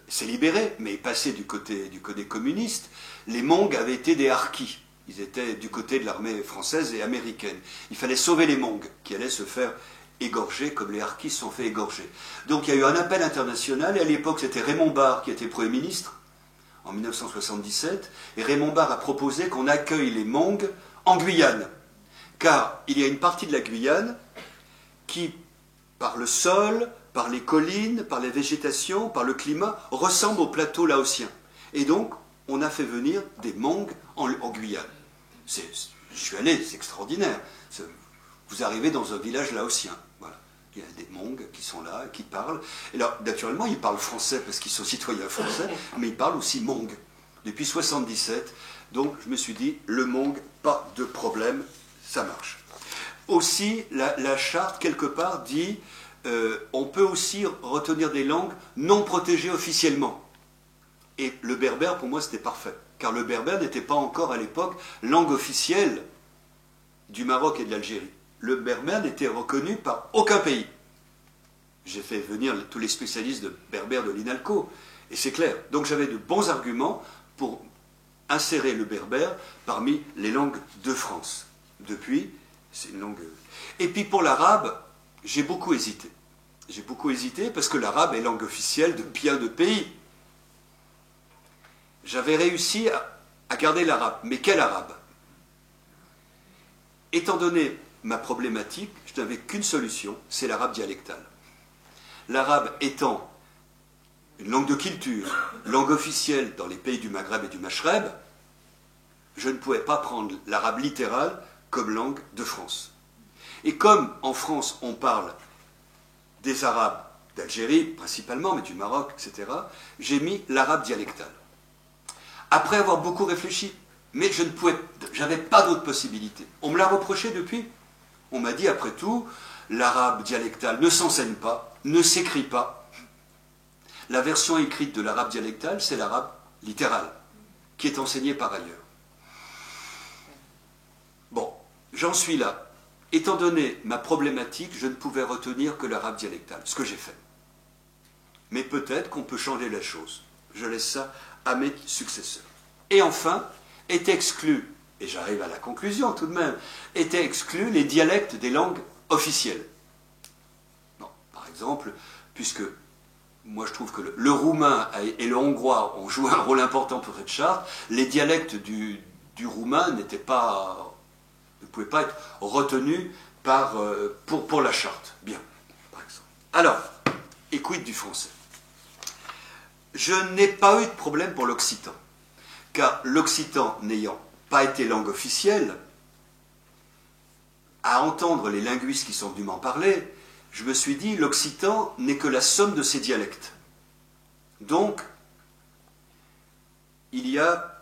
s'est libéré, mais est passé du côté communiste, les Hmong avaient été des harkis. Ils étaient du côté de l'armée française et américaine. Il fallait sauver les Hmong, qui allaient se faire égorger comme les harkis se sont fait égorger. Donc il y a eu un appel international, et à l'époque c'était Raymond Barre qui était Premier ministre, en 1977, et Raymond Barre a proposé qu'on accueille les Hmong en Guyane. Car il y a une partie de la Guyane qui, par le sol, par les collines, par les végétations, par le climat, ressemble au plateau laotien. Et donc, on a fait venir des Hmong en Guyane. Je suis allé, c'est extraordinaire. Vous arrivez dans un village laotien. Voilà. Il y a des Hmong qui sont là, qui parlent. Et là, naturellement, ils parlent français parce qu'ils sont citoyens français, mais ils parlent aussi Hmong. Depuis 1977, donc je me suis dit, le Hmong, pas de problème, ça marche. Aussi, la charte, quelque part, dit on peut aussi retenir des langues non protégées officiellement. Et le berbère, pour moi, c'était parfait. Car le berbère n'était pas encore, à l'époque, langue officielle du Maroc et de l'Algérie. Le berbère n'était reconnu par aucun pays. J'ai fait venir tous les spécialistes de berbère de l'INALCO, et c'est clair. Donc j'avais de bons arguments pour insérer le berbère parmi les langues de France. Depuis, c'est une langue... Et puis pour l'arabe, j'ai beaucoup hésité. J'ai beaucoup hésité parce que l'arabe est langue officielle de bien de pays. J'avais réussi à garder l'arabe. Mais quel arabe? Étant donné ma problématique, je n'avais qu'une solution, c'est l'arabe dialectal. L'arabe étant une langue de culture, langue officielle dans les pays du Maghreb et du Machreb, je ne pouvais pas prendre l'arabe littéral comme langue de France. Et comme en France on parle des Arabes d'Algérie principalement, mais du Maroc, etc., j'ai mis l'arabe dialectal. Après avoir beaucoup réfléchi, mais je n'avais pas d'autre possibilité. On me l'a reproché depuis. On m'a dit, après tout, l'arabe dialectal ne s'enseigne pas, ne s'écrit pas. La version écrite de l'arabe dialectal, c'est l'arabe littéral, qui est enseigné par ailleurs. Bon, j'en suis là. Étant donné ma problématique, je ne pouvais retenir que l'arabe dialectal, ce que j'ai fait. Mais peut-être qu'on peut changer la chose. Je laisse ça à mes successeurs. Et enfin, est exclu, et j'arrive à la conclusion tout de même, étaient exclus les dialectes des langues officielles. Bon, par exemple, puisque moi je trouve que le roumain et le hongrois ont joué un rôle important pour cette charte, les dialectes du roumain ne pouvaient pas être retenus pour la charte. Bien, par exemple. Alors, et quid du français? Je n'ai pas eu de problème pour l'occitan, car l'occitan n'ayant pas été langue officielle, à entendre les linguistes qui sont venus m'en parler, je me suis dit, l'occitan n'est que la somme de ces dialectes. Donc, il y a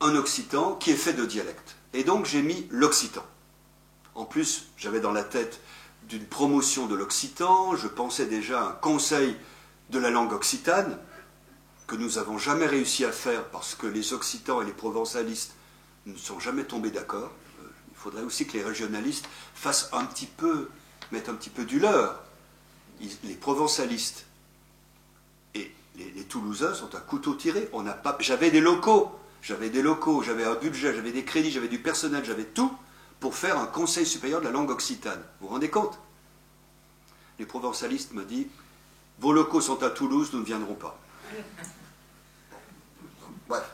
un occitan qui est fait de dialectes. Et donc, j'ai mis l'occitan. En plus, j'avais dans la tête d'une promotion de l'occitan, je pensais déjà à un conseil de la langue occitane, que nous n'avons jamais réussi à faire parce que les occitans et les provençalistes ne sont jamais tombés d'accord. Il faudrait aussi que les régionalistes fassent mettent un petit peu du leur. Les provençalistes et les Toulousains sont à couteau tiré. J'avais des locaux, j'avais un budget, j'avais des crédits, j'avais du personnel, j'avais tout pour faire un conseil supérieur de la langue occitane. Vous vous rendez compte? Les provençalistes me disent « Vos locaux sont à Toulouse, nous ne viendrons pas. » Bref.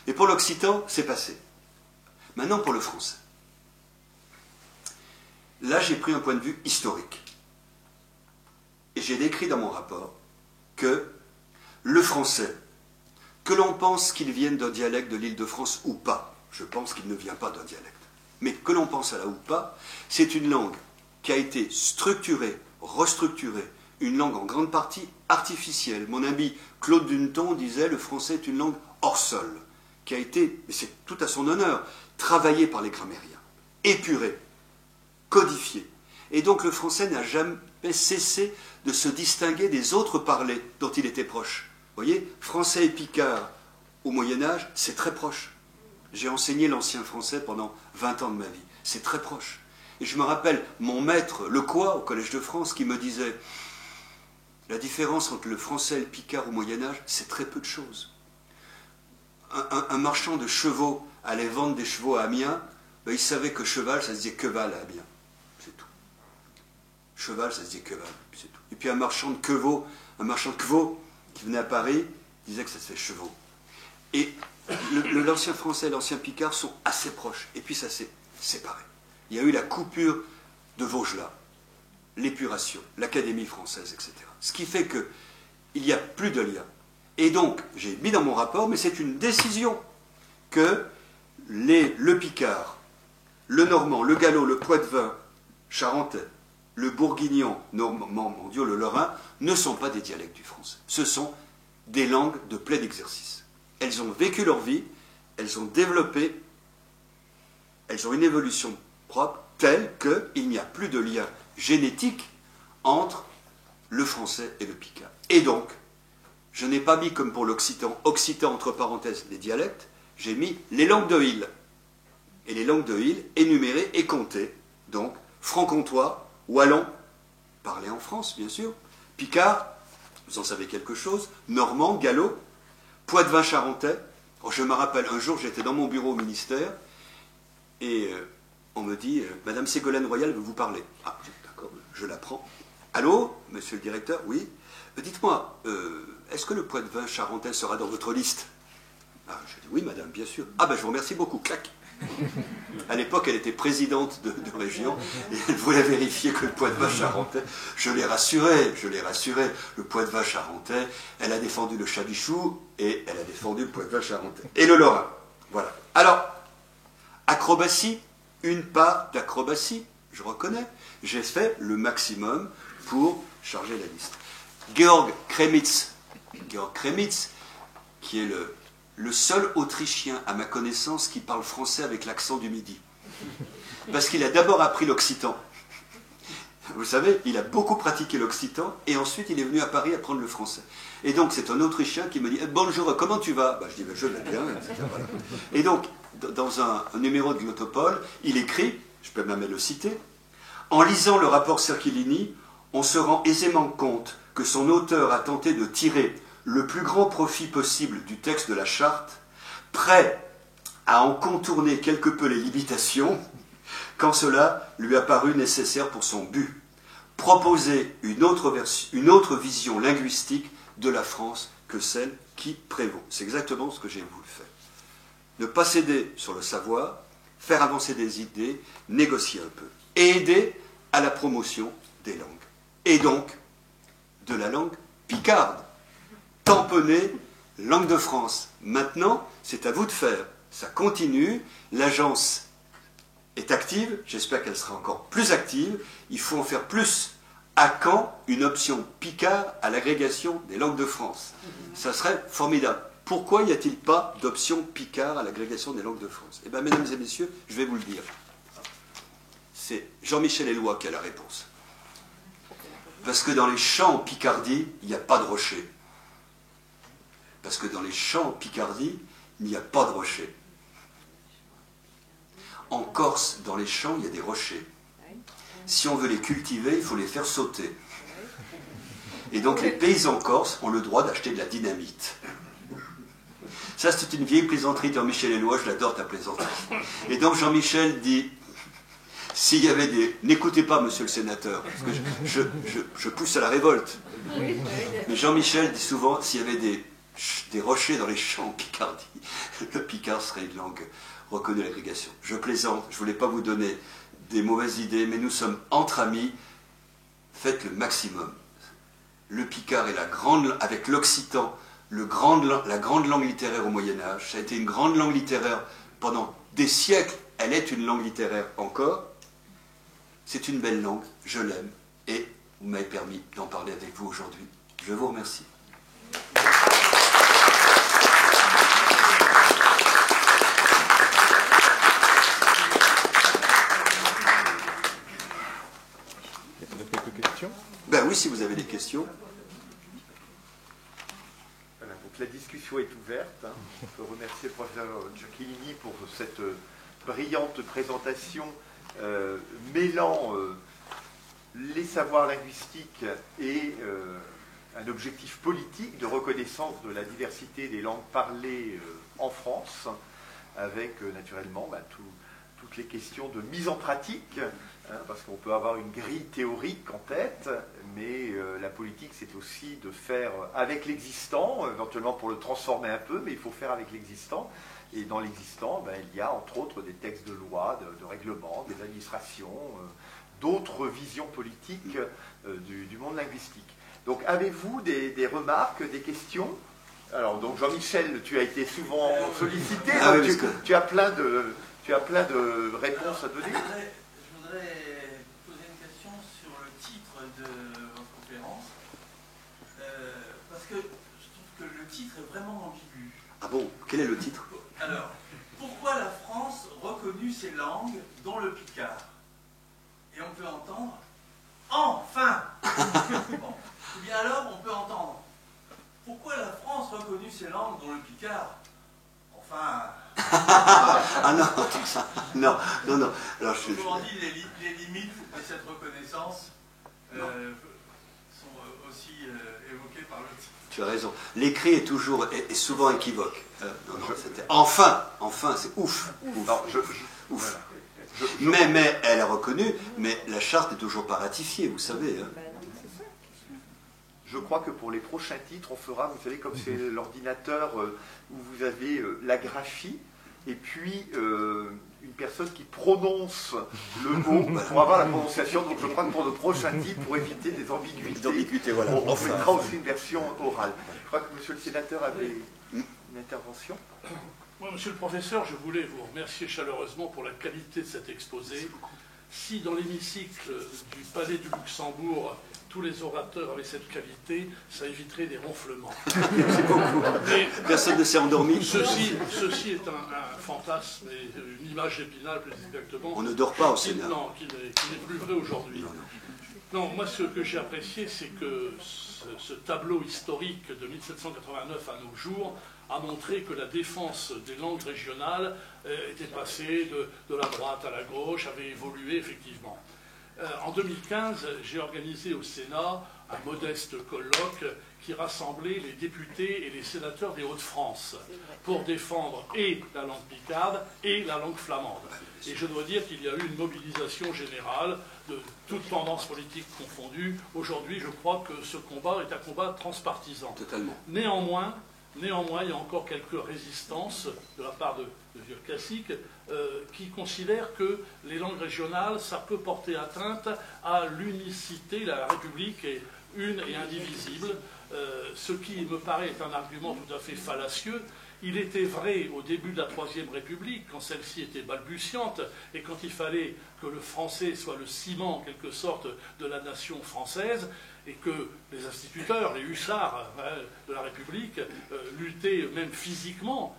Mais pour l'occitan, c'est passé. Maintenant pour le français. Là, j'ai pris un point de vue historique. Et j'ai décrit dans mon rapport que le français, que l'on pense qu'il vienne d'un dialecte de l'Île-de-France ou pas, je pense qu'il ne vient pas d'un dialecte, mais que l'on pense à la ou pas, c'est une langue qui a été structurée, restructurée, une langue en grande partie artificielle. Mon ami Claude Duneton disait le français est une langue hors sol, qui a été, et c'est tout à son honneur, travaillée par les grammairiens, épurée, codifiée. Et donc le français n'a jamais cessé de se distinguer des autres parlers dont il était proche. Vous voyez, français et picard au Moyen-Âge, c'est très proche. J'ai enseigné l'ancien français pendant 20 ans de ma vie. C'est très proche. Et je me rappelle mon maître Lecoy au Collège de France qui me disait la différence entre le français et le picard au Moyen-Âge, c'est très peu de choses. Un marchand de chevaux allait vendre des chevaux à Amiens, ben, il savait que cheval, ça se disait queval à Amiens. C'est tout. Cheval, ça se disait queval, c'est tout. Et puis un marchand de quevaux qui venait à Paris, disait que ça se fait chevaux. Et l'ancien français et l'ancien picard sont assez proches. Et puis ça s'est séparé. Il y a eu la coupure de Vaugelas, l'épuration, l'Académie française, etc. Ce qui fait qu'il n'y a plus de lien. Et donc, j'ai mis dans mon rapport, mais c'est une décision, que le picard, le normand, le gallo, le poitevin, charentais, le bourguignon, le lorrain, ne sont pas des dialectes du français. Ce sont des langues de plein exercice. Elles ont vécu leur vie, elles ont développé, elles ont une évolution propre telle qu'il n'y a plus de lien génétique entre le français et le picard. Et donc, je n'ai pas mis comme pour l'occitan, occitan entre parenthèses les dialectes, j'ai mis les langues de Île. Et les langues de Île énumérées et comptées. Donc, franc-comtois, wallon, parlé en France, bien sûr, picard, vous en savez quelque chose, normand, gallo, poitevin charentais. Oh, je me rappelle, un jour, j'étais dans mon bureau au ministère, et on me dit, Madame Ségolène Royal veut vous parler. Ah, d'accord, je la prends. Allô, monsieur le directeur, oui. Dites-moi, est-ce que le poitevin charentais sera dans votre liste? Ah, je dis oui, madame, bien sûr. Ah, ben je vous remercie beaucoup. Clac. À l'époque, elle était présidente de région et elle voulait vérifier que le poitevin charentais, je l'ai rassuré. Le poitevin charentais, elle a défendu le chabichou et elle a défendu le poitevin charentais. Et le lorrain. Voilà. Alors, acrobatie, une part d'acrobatie, je reconnais. J'ai fait le maximum pour charger la liste. Georg Kremitz, qui est le seul Autrichien, à ma connaissance, qui parle français avec l'accent du Midi. Parce qu'il a d'abord appris l'occitan. Vous savez, il a beaucoup pratiqué l'occitan, et ensuite il est venu à Paris apprendre le français. Et donc c'est un Autrichien qui me dit « Bonjour, comment tu vas ?» Je dis « Je vais bien, etc. » Voilà. Et donc, dans un numéro de Glottopole, il écrit, je peux même le citer, « En lisant le rapport Cerchilini, on se rend aisément compte que son auteur a tenté de tirer le plus grand profit possible du texte de la charte, prêt à en contourner quelque peu les limitations, quand cela lui a paru nécessaire pour son but, proposer une autre vision linguistique de la France que celle qui prévaut. » C'est exactement ce que j'ai voulu faire. Ne pas céder sur le savoir, faire avancer des idées, négocier un peu, et aider à la promotion des langues. Et donc, de la langue picarde. Tamponner langue de France. Maintenant, c'est à vous de faire. Ça continue. L'agence est active. J'espère qu'elle sera encore plus active. Il faut en faire plus. À quand une option picard à l'agrégation des langues de France? Ça serait formidable. Pourquoi n'y a-t-il pas d'option picard à l'agrégation des langues de France? Eh bien, mesdames et messieurs, je vais vous le dire. C'est Jean-Michel Éloi qui a la réponse. Parce que dans les champs en Picardie, il n'y a pas de rocher. Parce que dans les champs en Picardie, il n'y a pas de rocher. En Corse, dans les champs, il y a des rochers. Si on veut les cultiver, il faut les faire sauter. Et donc les paysans corses ont le droit d'acheter de la dynamite. Ça, c'est une vieille plaisanterie de Jean-Michel Éloi, je l'adore ta plaisanterie. Et donc Jean-Michel dit, s'il y avait des... N'écoutez pas, monsieur le sénateur, parce que je pousse à la révolte. Mais Jean-Michel dit souvent, s'il y avait des rochers dans les champs en Picardie, le picard serait une langue reconnue à l'agrégation. Je plaisante, je ne voulais pas vous donner des mauvaises idées, mais nous sommes entre amis, faites le maximum. Le picard est la grande, avec l'occitan, la grande langue littéraire au Moyen-Âge. Ça a été une grande langue littéraire pendant des siècles. Elle est une langue littéraire encore. C'est une belle langue, je l'aime, et vous m'avez permis d'en parler avec vous aujourd'hui. Je vous remercie. Quelques questions? Ben oui, si vous avez des questions. Voilà, donc la discussion est ouverte. On peut remercier le professeur Giacchini pour cette brillante présentation mêlant les savoirs linguistiques et un objectif politique de reconnaissance de la diversité des langues parlées en France, avec naturellement toutes les questions de mise en pratique, parce qu'on peut avoir une grille théorique en tête, mais la politique, c'est aussi de faire avec l'existant, éventuellement pour le transformer un peu, mais il faut faire avec l'existant. Et dans l'existant, il y a entre autres des textes de loi, de règlements, des administrations, d'autres visions politiques du monde linguistique. Donc, avez-vous des remarques, des questions? Alors, donc Jean-Michel, tu as été souvent sollicité, tu as plein de réponses à donner. Je voudrais poser une question sur le titre de votre conférence, parce que je trouve que le titre est vraiment ambigu. Ah bon, quel est le titre? Alors, pourquoi la France reconnut ces langues, dont le picard? Et on peut entendre « Enfin !» Bon. Ou bien alors, on peut entendre « Pourquoi la France reconnut ces langues, dont le picard? Enfin !» Ah non. Alors, Autrement dit, les limites de cette reconnaissance sont aussi évoquées par le titre. tu as raison. L'écrit est souvent équivoque. C'était enfin, c'est ouf. Ouf. Mais elle a reconnu, mais la charte n'est toujours pas ratifiée, vous savez. Hein. Je crois que pour les prochains titres, on fera, vous savez, comme c'est l'ordinateur où vous avez la graphie, et puis une personne qui prononce le mot pour avoir la prononciation. Donc je crois que pour le prochain titre, pour éviter des ambiguïtés, voilà. on fera aussi une version orale. Je crois que monsieur le sénateur avait une intervention. Moi, monsieur le professeur, je voulais vous remercier chaleureusement pour la qualité de cet exposé. Si dans l'hémicycle du Palais du Luxembourg, tous les orateurs avaient cette qualité, ça éviterait des ronflements. Merci beaucoup. Personne ne s'est endormi. Ceci est un fantasme, et une image d'Épinal plus exactement. On ne dort pas au Sénat. Non, qui n'est plus vrai aujourd'hui. Non, moi ce que j'ai apprécié, c'est que ce tableau historique de 1789 à nos jours a montré que la défense des langues régionales était passée de la droite à la gauche, avait évolué effectivement. En 2015, j'ai organisé au Sénat un modeste colloque qui rassemblait les députés et les sénateurs des Hauts-de-France pour défendre et la langue picarde et la langue flamande. Et je dois dire qu'il y a eu une mobilisation générale de toutes tendances politiques confondues. Aujourd'hui, je crois que ce combat est un combat transpartisan. Totalement. Néanmoins, il y a encore quelques résistances de la part de vieux classiques qui considèrent que les langues régionales, ça peut porter atteinte à l'unicité. La République est une et indivisible, ce qui me paraît être un argument tout à fait fallacieux. Il était vrai au début de la Troisième République, quand celle-ci était balbutiante, et quand il fallait que le français soit le ciment, en quelque sorte, de la nation française, et que les instituteurs, les hussards de la République, luttaient même physiquement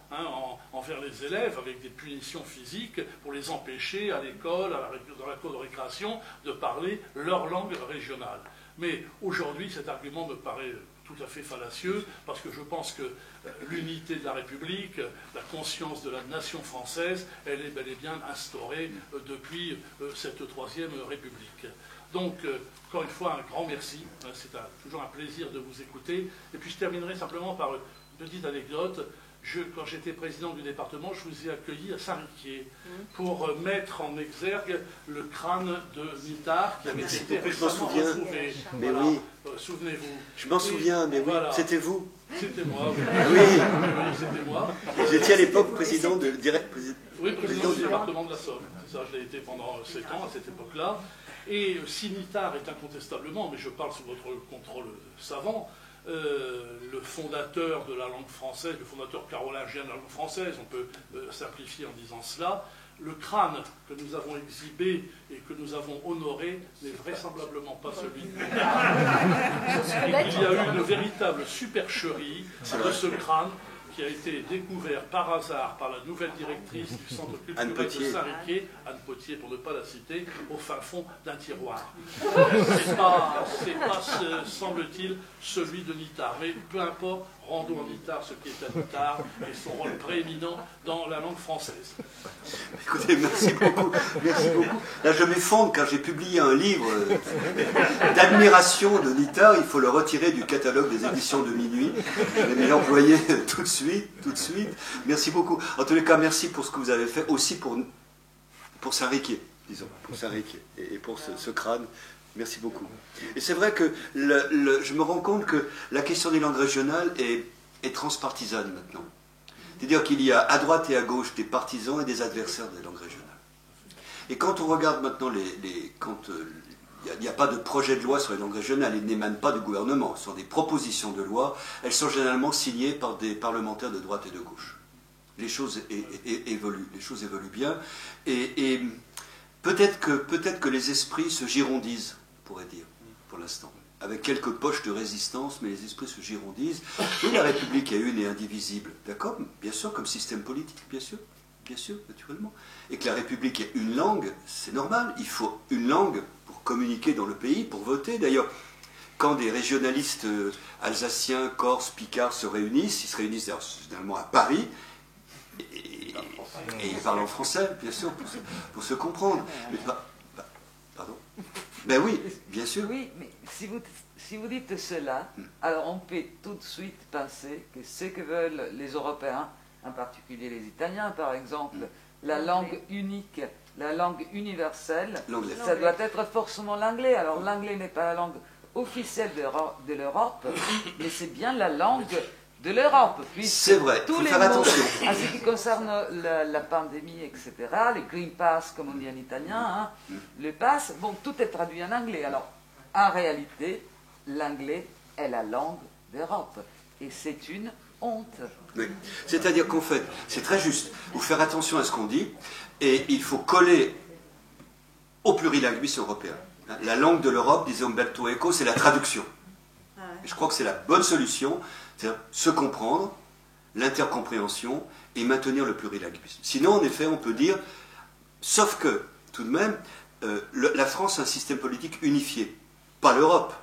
envers les élèves, avec des punitions physiques, pour les empêcher à l'école, dans la cour de récréation, de parler leur langue régionale. Mais aujourd'hui, cet argument me paraît tout à fait fallacieux, parce que je pense que l'unité de la République, la conscience de la nation française, elle est bel et bien instaurée depuis cette Troisième République. Donc, encore une fois, un grand merci. C'est toujours un plaisir de vous écouter. Et puis, je terminerai simplement par une petite anecdote. Quand j'étais président du département, je vous ai accueilli à Saint-Riquier pour mettre en exergue le crâne de Nittard qui avait été récemment retrouvé. Mais voilà. oui. Souvenez-vous. Je m'en souviens, mais voilà. oui, c'était vous. C'était moi. Oui, Oui. oui, c'était moi. Vous étiez à l'époque président de Oui, président du département de la Somme. Ça, je l'ai été pendant 7 ans à cette époque-là. Et si Nittard est incontestablement, mais je parle sous votre contrôle savant, le fondateur de la langue française, le fondateur carolingien de la langue française, on peut simplifier en disant cela, le crâne que nous avons exhibé et que nous avons honoré n'est vraisemblablement pas celui de Nittard. Il y a eu une véritable supercherie de ce crâne qui a été découvert par hasard par la nouvelle directrice du centre culturel de Saint-Riquier, Anne Potier pour ne pas la citer, au fin fond d'un tiroir. C'est pas semble-t-il, celui de Nittard. Mais peu importe, rendons à Nittard ce qui est à Nittard et son rôle prééminent dans la langue française. Écoutez, merci beaucoup. Merci beaucoup. Là, je m'effondre car j'ai publié un livre d'admiration de Nittard. Il faut le retirer du catalogue des éditions de Minuit. Je vais l'employer tout de suite. Merci beaucoup. En tous les cas, merci pour ce que vous avez fait, aussi pour Saint-Riquier, disons, pour Saint-Riquier et pour ce crâne. Merci beaucoup. Et c'est vrai que je me rends compte que la question des langues régionales est transpartisane maintenant. C'est-à-dire qu'il y a à droite et à gauche des partisans et des adversaires des langues régionales. Et quand on regarde maintenant quand il n'y a pas de projet de loi sur les langues régionales, ils n'émanent pas du gouvernement, ce sont des propositions de loi, elles sont généralement signées par des parlementaires de droite et de gauche. Les choses évoluent bien, et peut-être que les esprits se girondisent, on pourrait dire, pour l'instant, avec quelques poches de résistance, mais les esprits se girondisent. Oui, la République est une et indivisible, d'accord, bien sûr, comme système politique, bien sûr, naturellement. Et que la République ait une langue, c'est normal, il faut une langue pour communiquer dans le pays, pour voter. D'ailleurs, quand des régionalistes alsaciens, corses, picards se réunissent, ils se réunissent généralement à Paris, et ils parlent en français, bien sûr, pour se comprendre. Mais pardon. Ben oui, bien sûr. Oui, mais si vous dites cela, alors on peut tout de suite penser que ce que veulent les Européens, en particulier les Italiens par exemple, la langue unique, la langue universelle, ça doit être forcément l'anglais. Alors l'anglais n'est pas la langue officielle de l'Europe, mais c'est bien la langue de l'Europe. C'est vrai, il faut faire attention. En ce qui concerne la pandémie, etc., le Green Pass, comme on dit en italien, le pass, bon, tout est traduit en anglais. Alors, en réalité, l'anglais est la langue d'Europe. Et c'est une honte. Oui. C'est-à-dire qu'en fait, c'est très juste, il faut faire attention à ce qu'on dit, et il faut coller au plurilinguisme européen. La langue de l'Europe, disait Umberto Eco, c'est la traduction. Et je crois que c'est la bonne solution, c'est-à-dire se comprendre, l'intercompréhension et maintenir le plurilinguisme. Sinon, en effet, on peut dire, sauf que, tout de même, la France a un système politique unifié, pas l'Europe.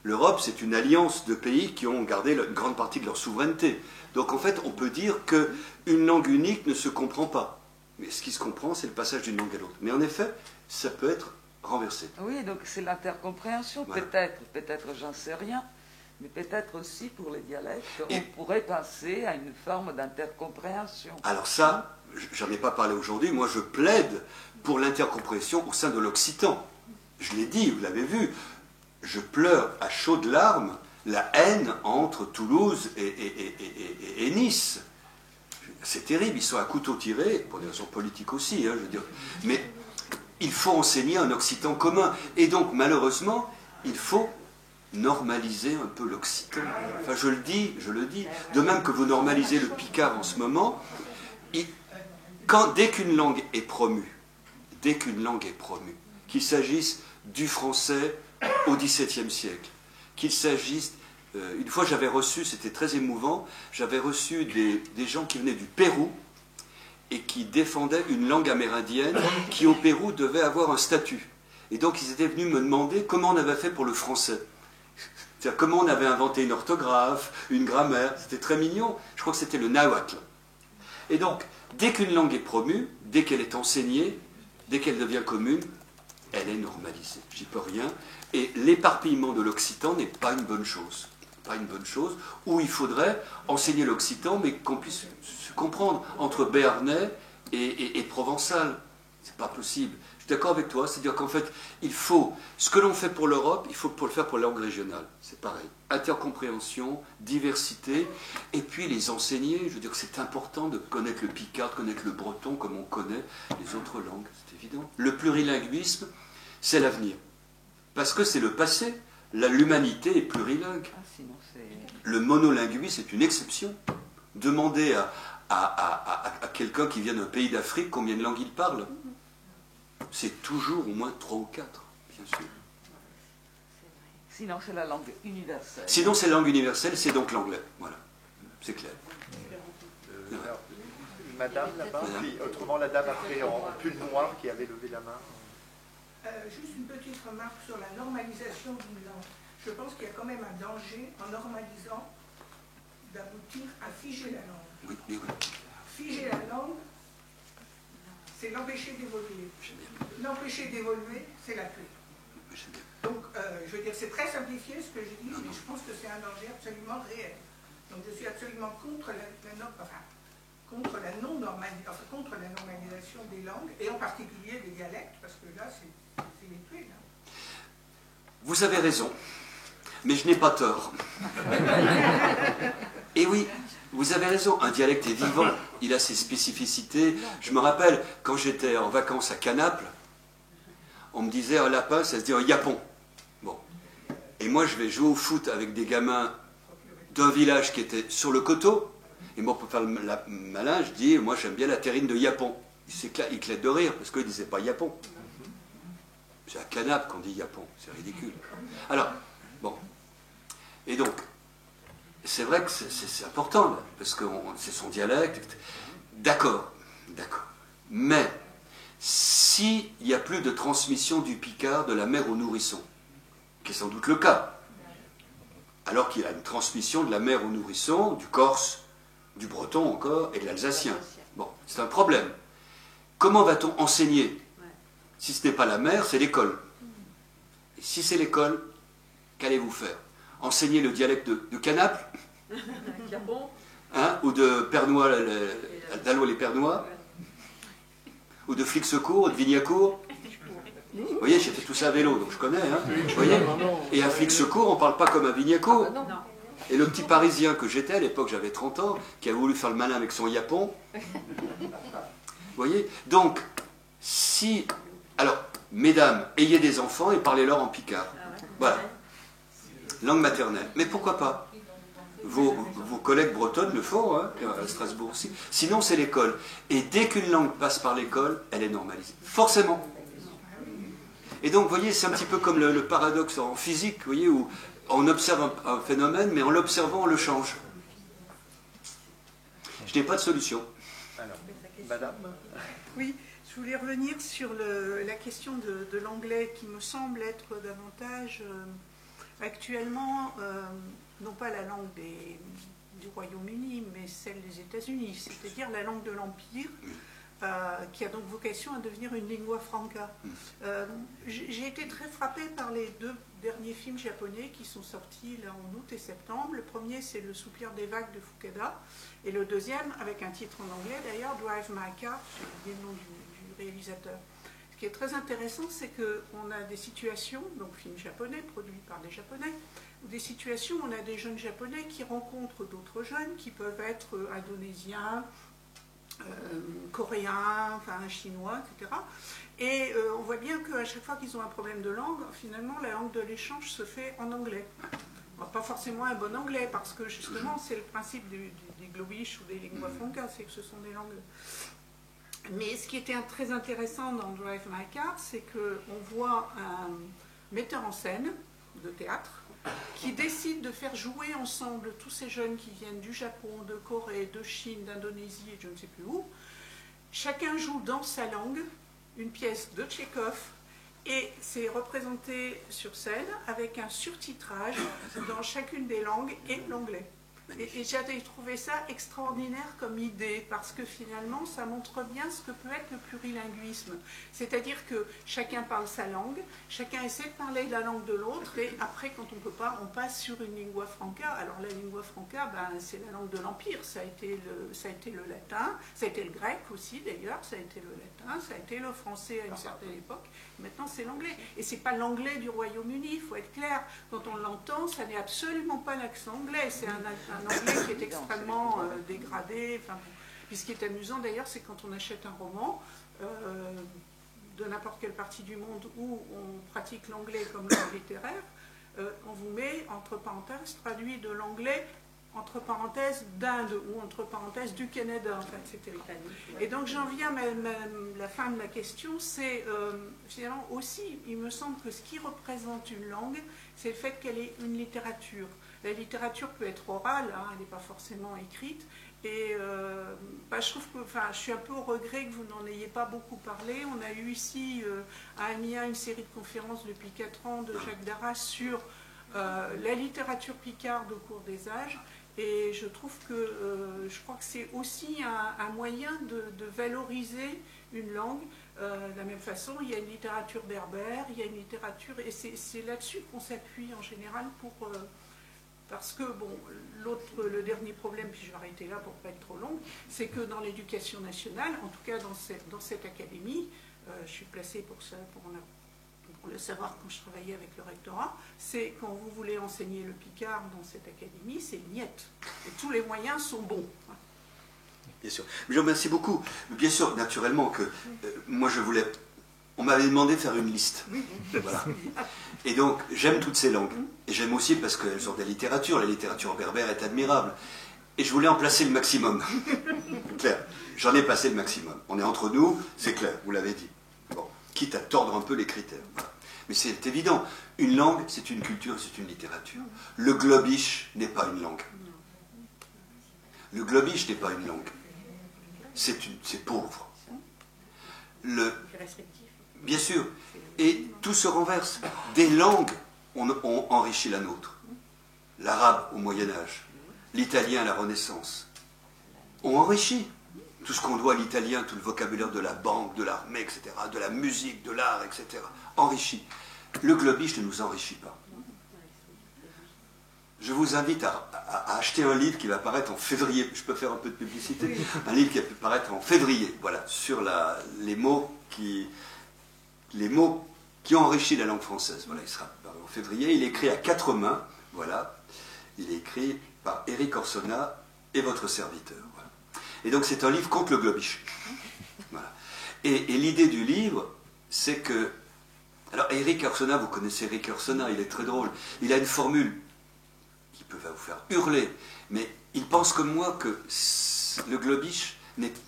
L'Europe, c'est une alliance de pays qui ont gardé une grande partie de leur souveraineté. Donc, en fait, on peut dire qu'une langue unique ne se comprend pas. Mais ce qui se comprend, c'est le passage d'une langue à l'autre. Mais en effet, ça peut être renversé. Oui, donc c'est l'intercompréhension, voilà. Peut-être, j'en sais rien. Mais peut-être aussi pour les dialectes, on pourrait penser à une forme d'intercompréhension. Alors ça, j'en ai pas parlé aujourd'hui, moi je plaide pour l'intercompréhension au sein de l'occitan. Je l'ai dit, vous l'avez vu, je pleure à chaudes larmes la haine entre Toulouse et Nice. C'est terrible, ils sont à couteau tiré, pour des raisons politiques aussi, je veux dire. Mais il faut enseigner un occitan commun. Et donc, malheureusement, il faut normaliser un peu l'occitan. Enfin, je le dis. De même que vous normalisez le picard en ce moment, dès qu'une langue est promue, qu'il s'agisse du français au XVIIe siècle, qu'il s'agisse... une fois j'avais reçu, c'était très émouvant, j'avais reçu des gens qui venaient du Pérou et qui défendaient une langue amérindienne qui au Pérou devait avoir un statut. Et donc ils étaient venus me demander comment on avait fait pour le français. C'est-à-dire comment on avait inventé une orthographe, une grammaire, c'était très mignon. Je crois que c'était le nahuatl. Et donc, dès qu'une langue est promue, dès qu'elle est enseignée, dès qu'elle devient commune, elle est normalisée. J'y peux rien. Et l'éparpillement de l'occitan n'est pas une bonne chose. Pas une bonne chose, où il faudrait enseigner l'occitan, mais qu'on puisse se comprendre entre béarnais et provençal. C'est pas possible. Je suis d'accord avec toi, c'est-à-dire qu'en fait, il faut, ce que l'on fait pour l'Europe, il faut le faire pour la langue régionale. C'est pareil. Intercompréhension, diversité, et puis les enseigner. Je veux dire que c'est important de connaître le picard, de connaître le breton comme on connaît les autres langues, c'est évident. Le plurilinguisme, c'est l'avenir. Parce que c'est le passé. L'humanité est plurilingue. Le monolinguisme est une exception. Demandez à quelqu'un qui vient d'un pays d'Afrique combien de langues il parle. C'est toujours au moins 3 ou 4, bien sûr. Sinon, c'est la langue universelle. Sinon, c'est la langue universelle, c'est donc l'anglais. Voilà, c'est clair. Alors, madame là-bas, puis autrement la dame après en pull noir qui avait levé la main. Juste une petite remarque sur la normalisation d'une langue. Je pense qu'il y a quand même un danger en normalisant d'aboutir à figer la langue. Oui. Figer la langue, c'est l'empêcher d'évoluer. L'empêcher d'évoluer, c'est la tuer. Donc, je veux dire, c'est très simplifié ce que je dis, mais je pense que c'est un danger absolument réel. Donc, je suis absolument contre contre la normalisation des langues, et en particulier des dialectes, parce que là, c'est les tuer. Là. Vous avez raison, mais je n'ai pas tort. Et oui, vous avez raison, un dialecte est vivant, il a ses spécificités. Je me rappelle, quand j'étais en vacances à Canaples, on me disait un lapin, ça se dit un yapon. Bon. Et moi, je vais jouer au foot avec des gamins d'un village qui était sur le coteau. Et moi, pour faire le malin, je dis, moi, j'aime bien la terrine de yapon. Il éclate de rire, parce qu'il ne disait pas yapon. C'est à Canaples qu'on dit yapon, c'est ridicule. Alors, bon. Et donc, c'est vrai que c'est important, là, parce que c'est son dialecte. D'accord. Mais, s'il n'y a plus de transmission du picard de la mère au nourrisson, qui est sans doute le cas, alors qu'il y a une transmission de la mère au nourrisson, du corse, du breton encore, et de l'alsacien. Bon, c'est un problème. Comment va-t-on enseigner? Si ce n'est pas la mère, c'est l'école. Et si c'est l'école, qu'allez-vous faire? Enseigner le dialecte de Canaples, hein, ou de Pernois, d'Allo les Pernois, ou de Flixecourt, ou de Vignacourt. Vous voyez, j'ai fait tout ça à vélo, donc je connais. Hein, vous voyez, et à Flixecourt, on ne parle pas comme à Vignacourt. Et le petit Parisien que j'étais, à l'époque j'avais 30 ans, qui a voulu faire le malin avec son yapon. Vous voyez? Donc, si... Alors, mesdames, ayez des enfants et parlez-leur en picard. Voilà. Langue maternelle. Mais pourquoi pas? Vos collègues bretonnes le font, hein, à Strasbourg aussi. Sinon, c'est l'école. Et dès qu'une langue passe par l'école, elle est normalisée. Forcément. Et donc, vous voyez, c'est un petit peu comme le paradoxe en physique, vous voyez, où on observe un phénomène, mais en l'observant, on le change. Je n'ai pas de solution. Alors, madame? Oui, je voulais revenir sur la question de l'anglais, qui me semble être davantage actuellement, non pas la langue du Royaume-Uni, mais celle des États-Unis, c'est-à-dire la langue de l'Empire, qui a donc vocation à devenir une lingua franca. J'ai été très frappée par les 2 derniers films japonais qui sont sortis là en août et septembre. Le premier, c'est Le soupir des vagues de Fukada, et le deuxième, avec un titre en anglais d'ailleurs, Drive My Car, j'ai oublié le nom du réalisateur. Ce qui est très intéressant, c'est qu'on a des situations, donc films japonais produits par des Japonais, ou des situations où on a des jeunes Japonais qui rencontrent d'autres jeunes qui peuvent être indonésiens, coréen, enfin chinois, etc. Et on voit bien qu'à chaque fois qu'ils ont un problème de langue, finalement la langue de l'échange se fait en anglais. Pas forcément un bon anglais, parce que justement c'est le principe des globish ou des lingua franca, c'est que ce sont des langues. Mais ce qui était très intéressant dans Drive My Car, c'est qu'on voit un metteur en scène de théâtre qui décide de faire jouer ensemble tous ces jeunes qui viennent du Japon, de Corée, de Chine, d'Indonésie et je ne sais plus où. Chacun joue dans sa langue une pièce de Tchekhov et c'est représenté sur scène avec un surtitrage dans chacune des langues et l'anglais. Et j'ai trouvé ça extraordinaire comme idée, parce que finalement, ça montre bien ce que peut être le plurilinguisme. C'est-à-dire que chacun parle sa langue, chacun essaie de parler la langue de l'autre, et après, quand on ne peut pas, on passe sur une lingua franca. Alors la lingua franca, ben, c'est la langue de l'Empire, ça a été le latin, ça a été le grec aussi d'ailleurs, ça a été le latin, ça a été le français à une certaine époque, maintenant c'est l'anglais. Et c'est pas l'anglais du Royaume-Uni, il faut être clair, quand on l'entend, ça n'est absolument pas l'accent anglais, c'est un anglais qui est extrêmement dégradé. Enfin, puis ce qui est amusant d'ailleurs, c'est quand on achète un roman de n'importe quelle partie du monde où on pratique l'anglais comme langue littéraire, on vous met entre parenthèses traduit de l'anglais entre parenthèses d'Inde ou entre parenthèses du Canada, en fait, c'était. Et donc j'en viens à la fin de la question, c'est finalement aussi, il me semble que ce qui représente une langue, c'est le fait qu'elle est une littérature. La littérature peut être orale, hein, elle n'est pas forcément écrite, et je trouve que, je suis un peu au regret que vous n'en ayez pas beaucoup parlé. On a eu ici à Amiens une série de conférences depuis 4 ans de Jacques Darras sur la littérature picarde au cours des âges. Et je trouve que, je crois que c'est aussi un moyen de valoriser une langue. De la même façon, il y a une littérature berbère, il y a une littérature, et c'est là-dessus qu'on s'appuie en général parce que, bon, le dernier problème, puis je vais arrêter là pour ne pas être trop longue, c'est que dans l'éducation nationale, en tout cas dans cette académie, je suis placée pour ça, pour le savoir quand je travaillais avec le rectorat, c'est quand vous voulez enseigner le picard dans cette académie, c'est niette. Et tous les moyens sont bons. Bien sûr. Je vous remercie beaucoup. Bien sûr, naturellement, que moi je voulais... On m'avait demandé de faire une liste. Voilà. Et donc, j'aime toutes ces langues. Et j'aime aussi parce qu'elles ont de la littérature. La littérature berbère est admirable. Et je voulais en placer le maximum. Clair. J'en ai placé le maximum. On est entre nous, c'est clair, vous l'avez dit. Bon. Quitte à tordre un peu les critères. Voilà. Mais c'est évident. Une langue, c'est une culture, c'est une littérature. Le globish n'est pas une langue. Le globish n'est pas une langue. C'est pauvre. Bien sûr. Et tout se renverse. Des langues ont enrichi la nôtre. L'arabe au Moyen-Âge, l'italien à la Renaissance, ont enrichi tout ce qu'on doit à l'italien, tout le vocabulaire de la banque, de l'armée, etc., de la musique, de l'art, etc. Enrichi. Le globish ne nous enrichit pas. Je vous invite à acheter un livre qui va paraître en février. Je peux faire un peu de publicité. Un livre qui va paraître en février, voilà, sur les mots qui ont enrichi la langue française. Voilà, il sera en février. Il est écrit à 4 mains. Voilà, il est écrit par Éric Orsona et votre serviteur. Voilà. Et donc c'est un livre contre le globish. Voilà. Et l'idée du livre, c'est que... Alors Éric Orsona, vous connaissez Éric Orsona, il est très drôle. Il a une formule qui peut vous faire hurler, mais il pense comme moi que le globish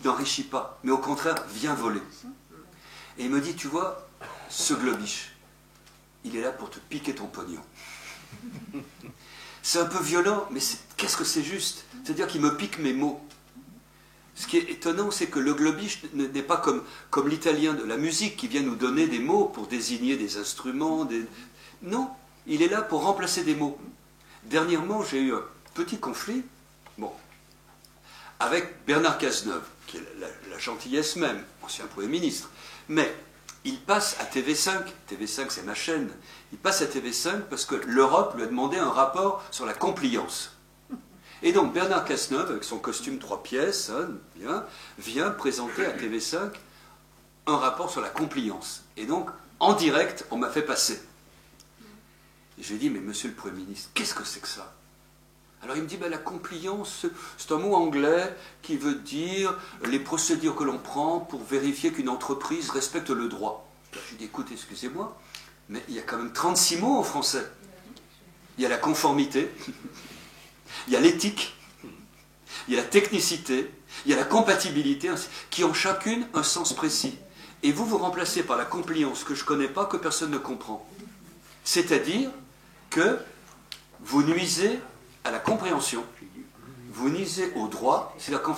n'enrichit pas, mais au contraire vient voler. Et il me dit, tu vois, ce globish, il est là pour te piquer ton pognon. C'est un peu violent, mais qu'est-ce que c'est juste? C'est-à-dire qu'il me pique mes mots. Ce qui est étonnant, c'est que le globish n'est pas comme l'italien de la musique qui vient nous donner des mots pour désigner des instruments. Non, il est là pour remplacer des mots. Dernièrement, j'ai eu un petit conflit avec Bernard Cazeneuve, qui est la gentillesse même, ancien Premier ministre. Mais il passe à TV5, TV5 c'est ma chaîne, il passe à TV5 parce que l'Europe lui a demandé un rapport sur la compliance. Et donc Bernard Cazeneuve, avec son costume 3 pièces, vient présenter à TV5 un rapport sur la compliance. Et donc, en direct, on m'a fait passer. Et j'ai dit, mais monsieur le Premier ministre, qu'est-ce que c'est que ça? Alors il me dit, ben, la compliance, c'est un mot anglais qui veut dire les procédures que l'on prend pour vérifier qu'une entreprise respecte le droit. Je lui dis, écoute, excusez-moi, mais il y a quand même 36 mots en français. Il y a la conformité, il y a l'éthique, il y a la technicité, il y a la compatibilité, qui ont chacune un sens précis. Et vous vous remplacez par la compliance que je ne connais pas, que personne ne comprend. C'est-à-dire que vous nuisez à la compréhension, vous nuisez au droit.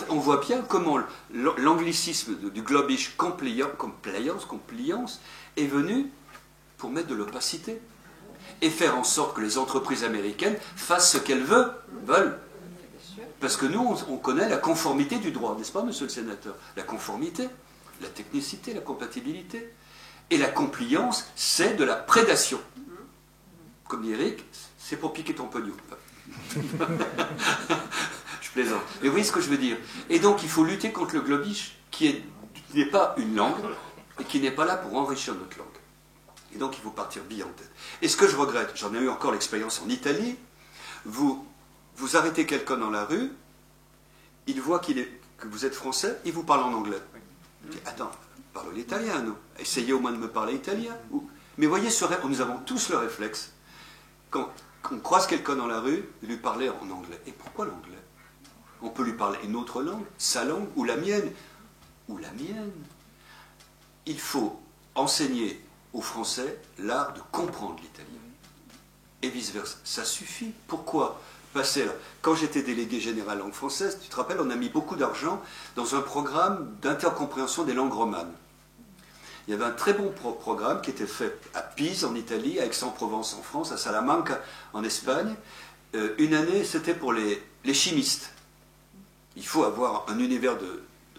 On voit bien comment l'anglicisme du globish compliance est venu pour mettre de l'opacité et faire en sorte que les entreprises américaines fassent ce qu'elles veulent. Parce que nous, on connaît la conformité du droit, n'est-ce pas, monsieur le sénateur? La conformité, la technicité, la compatibilité. Et la compliance, c'est de la prédation. Comme dit Eric, c'est pour piquer ton pognon. Je plaisante. Mais vous voyez ce que je veux dire. Et donc, il faut lutter contre le globish, qui n'est pas une langue, et qui n'est pas là pour enrichir notre langue. Et donc, il faut partir bille en tête. Et ce que je regrette, j'en ai eu encore l'expérience en Italie, vous arrêtez quelqu'un dans la rue, il voit que vous êtes français, il vous parle en anglais. Il dit, attends, parle l'italien, nous. Essayez au moins de me parler italien. Mais voyez, nous avons tous le réflexe. Quand on croise quelqu'un dans la rue, de lui parler en anglais. Et pourquoi l'anglais? On peut lui parler une autre langue, sa langue, ou la mienne. Ou la mienne. Il faut enseigner aux Français l'art de comprendre l'italien. Et vice-versa. Ça suffit. Pourquoi passer là? Quand j'étais délégué général langue française, tu te rappelles, on a mis beaucoup d'argent dans un programme d'intercompréhension des langues romanes. Il y avait un très bon programme qui était fait à Pise en Italie, à Aix-en-Provence en France, à Salamanca en Espagne. Une année, c'était pour les chimistes. Il faut avoir un univers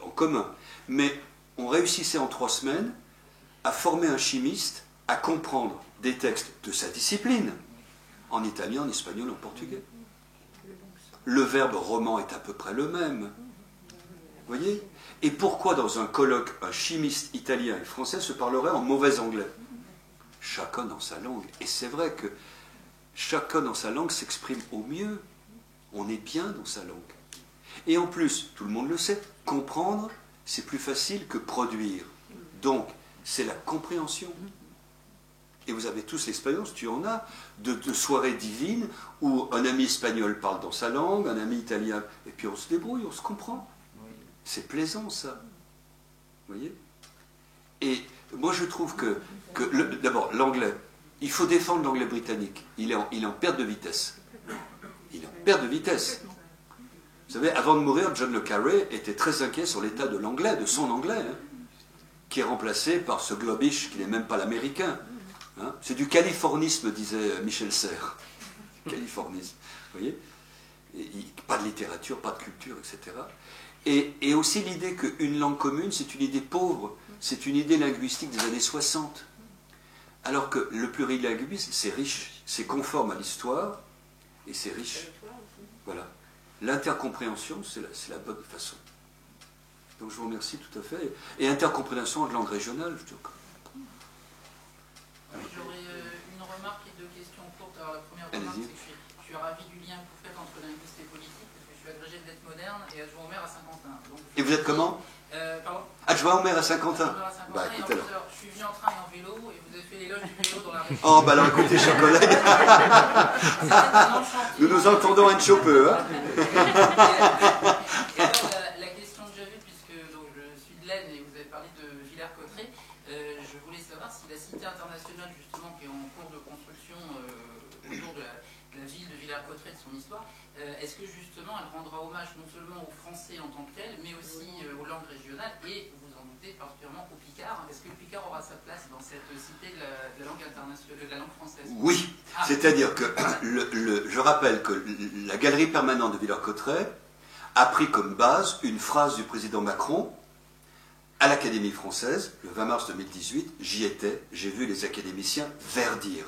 en commun. Mais on réussissait en 3 semaines à former un chimiste à comprendre des textes de sa discipline, en italien, en espagnol, en portugais. Le verbe roman est à peu près le même. Vous voyez? Et pourquoi dans un colloque, un chimiste italien et français se parlerait en mauvais anglais? Chacun dans sa langue. Et c'est vrai que chacun dans sa langue s'exprime au mieux. On est bien dans sa langue. Et en plus, tout le monde le sait, comprendre, c'est plus facile que produire. Donc, c'est la compréhension. Et vous avez tous l'expérience, tu en as, de soirées divines où un ami espagnol parle dans sa langue, un ami italien, et puis on se débrouille, on se comprend. C'est plaisant, ça. Vous voyez? Et moi, je trouve que d'abord, l'anglais, il faut défendre l'anglais britannique. Il est en perte de vitesse. Il est en perte de vitesse. Vous savez, avant de mourir, John le Carré était très inquiet sur l'état de l'anglais, de son anglais, hein, qui est remplacé par ce globish qui n'est même pas l'américain. Hein. C'est du californisme, disait Michel Serres. Californisme. Vous voyez? Pas de littérature, pas de culture, etc. Et aussi l'idée qu'une langue commune, c'est une idée pauvre, c'est une idée linguistique des années 60. Alors que le plurilinguisme, c'est riche, c'est conforme à l'histoire, et c'est riche. Voilà. L'intercompréhension, c'est la bonne façon. Donc je vous remercie tout à fait. Et intercompréhension en langue régionale, je dis encore. J'aurais une remarque et 2 questions courtes. Alors la première remarque, c'est que je suis ravi du lien que vous faites entre linguiste et politique, parce que je suis agrégé de lettres modernes et adjoint au maire à Saint-Quentin. Et vous êtes comment? Pardon? Adjoint au maire à Saint-Quentin. Bah, écoutez, alors. Je suis venu en train et en vélo, et vous avez fait l'éloge du vélo dans la région. Oh, bah alors écoutez, chers collègues, nous nous entendons un peu, hein. Et alors, la question que j'avais, puisque donc, je suis de l'Aisne et vous avez parlé de Villers-Cotterêts, je voulais savoir si la cité internationale, justement, qui est en cours de construction autour de la ville de Villers-Cotterêts, de son histoire, est-ce que justement elle rendra hommage non seulement aux Français en tant que tels, mais aussi aux langues régionales, et vous en doutez particulièrement au Picard? Est-ce que le Picard aura sa place dans cette cité de la langue internationale, de la langue française? Oui, c'est-à-dire que je rappelle que la galerie permanente de Villers-Cotterêts a pris comme base une phrase du président Macron à l'Académie française, le 20 mars 2018, j'y étais, j'ai vu les académiciens verdir.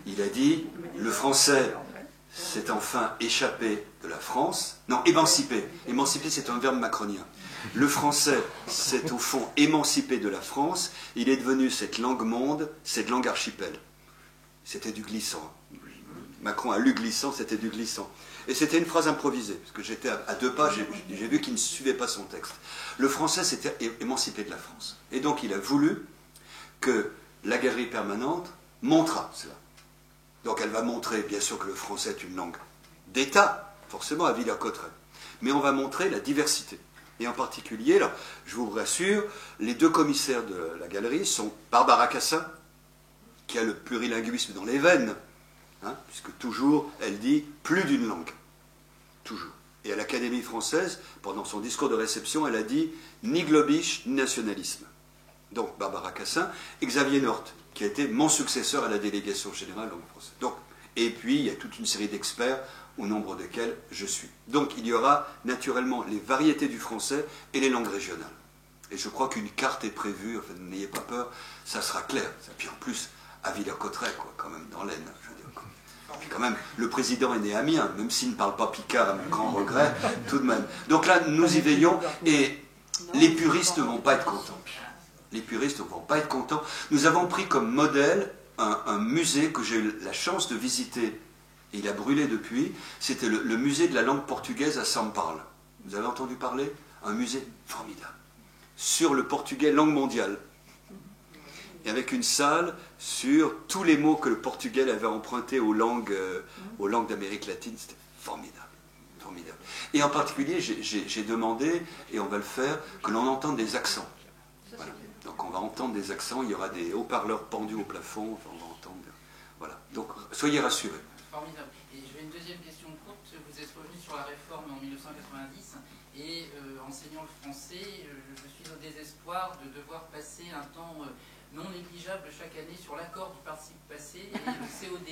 Il a dit, le français s'est enfin échappé de la France, non, émancipé. Émancipé, c'est un verbe macronien. Le français s'est au fond émancipé de la France, il est devenu cette langue monde, cette langue archipel. C'était du glissant. Macron a lu glissant, c'était du glissant. Et c'était une phrase improvisée, parce que j'étais à 2 pas, j'ai vu qu'il ne suivait pas son texte. Le français s'était émancipé de la France. Et donc il a voulu que la galerie permanente montrât cela. Donc elle va montrer, bien sûr, que le français est une langue d'État, forcément à Villers-Cotterêts. Mais on va montrer la diversité. Et en particulier, là, je vous rassure, les 2 commissaires de la galerie sont Barbara Cassin, qui a le plurilinguisme dans les veines, hein, puisque toujours, elle dit plus d'une langue. Toujours. Et à l'Académie française, pendant son discours de réception, elle a dit ni globish, ni nationalisme. Donc Barbara Cassin, et Xavier North, qui a été mon successeur à la délégation générale langue française. Donc, et puis, il y a toute une série d'experts, au nombre desquels je suis. Donc, il y aura naturellement les variétés du français et les langues régionales. Et je crois qu'une carte est prévue, enfin, n'ayez pas peur, ça sera clair. Et puis en plus, à Villers-Cotterêts, quoi, quand même, dans l'Aisne. Je veux dire, quoi. Puis quand même, le président est né à Amiens, même s'il ne parle pas picard, à mon grand regret, tout de même. Donc là, nous y veillons, et les puristes ne vont pas être contents. Les puristes ne vont pas être contents. Nous avons pris comme modèle un musée que j'ai eu la chance de visiter, et il a brûlé depuis, c'était le musée de la langue portugaise à São Paulo. Vous avez entendu parler? Un musée formidable. Sur le portugais langue mondiale. Et avec une salle sur tous les mots que le portugais avait empruntés aux langues d'Amérique latine. C'était formidable. Formidable. Et en particulier, j'ai demandé, et on va le faire, que l'on entende des accents. Voilà. Donc on va entendre des accents, il y aura des haut-parleurs pendus au plafond, enfin, on va entendre. Voilà. Donc soyez rassurés. Formidable. Et j'avais une deuxième question courte. Vous êtes revenu sur la réforme en 1990 et enseignant le français, je suis au désespoir de devoir passer un temps non négligeable chaque année sur l'accord du participe passé et le COD.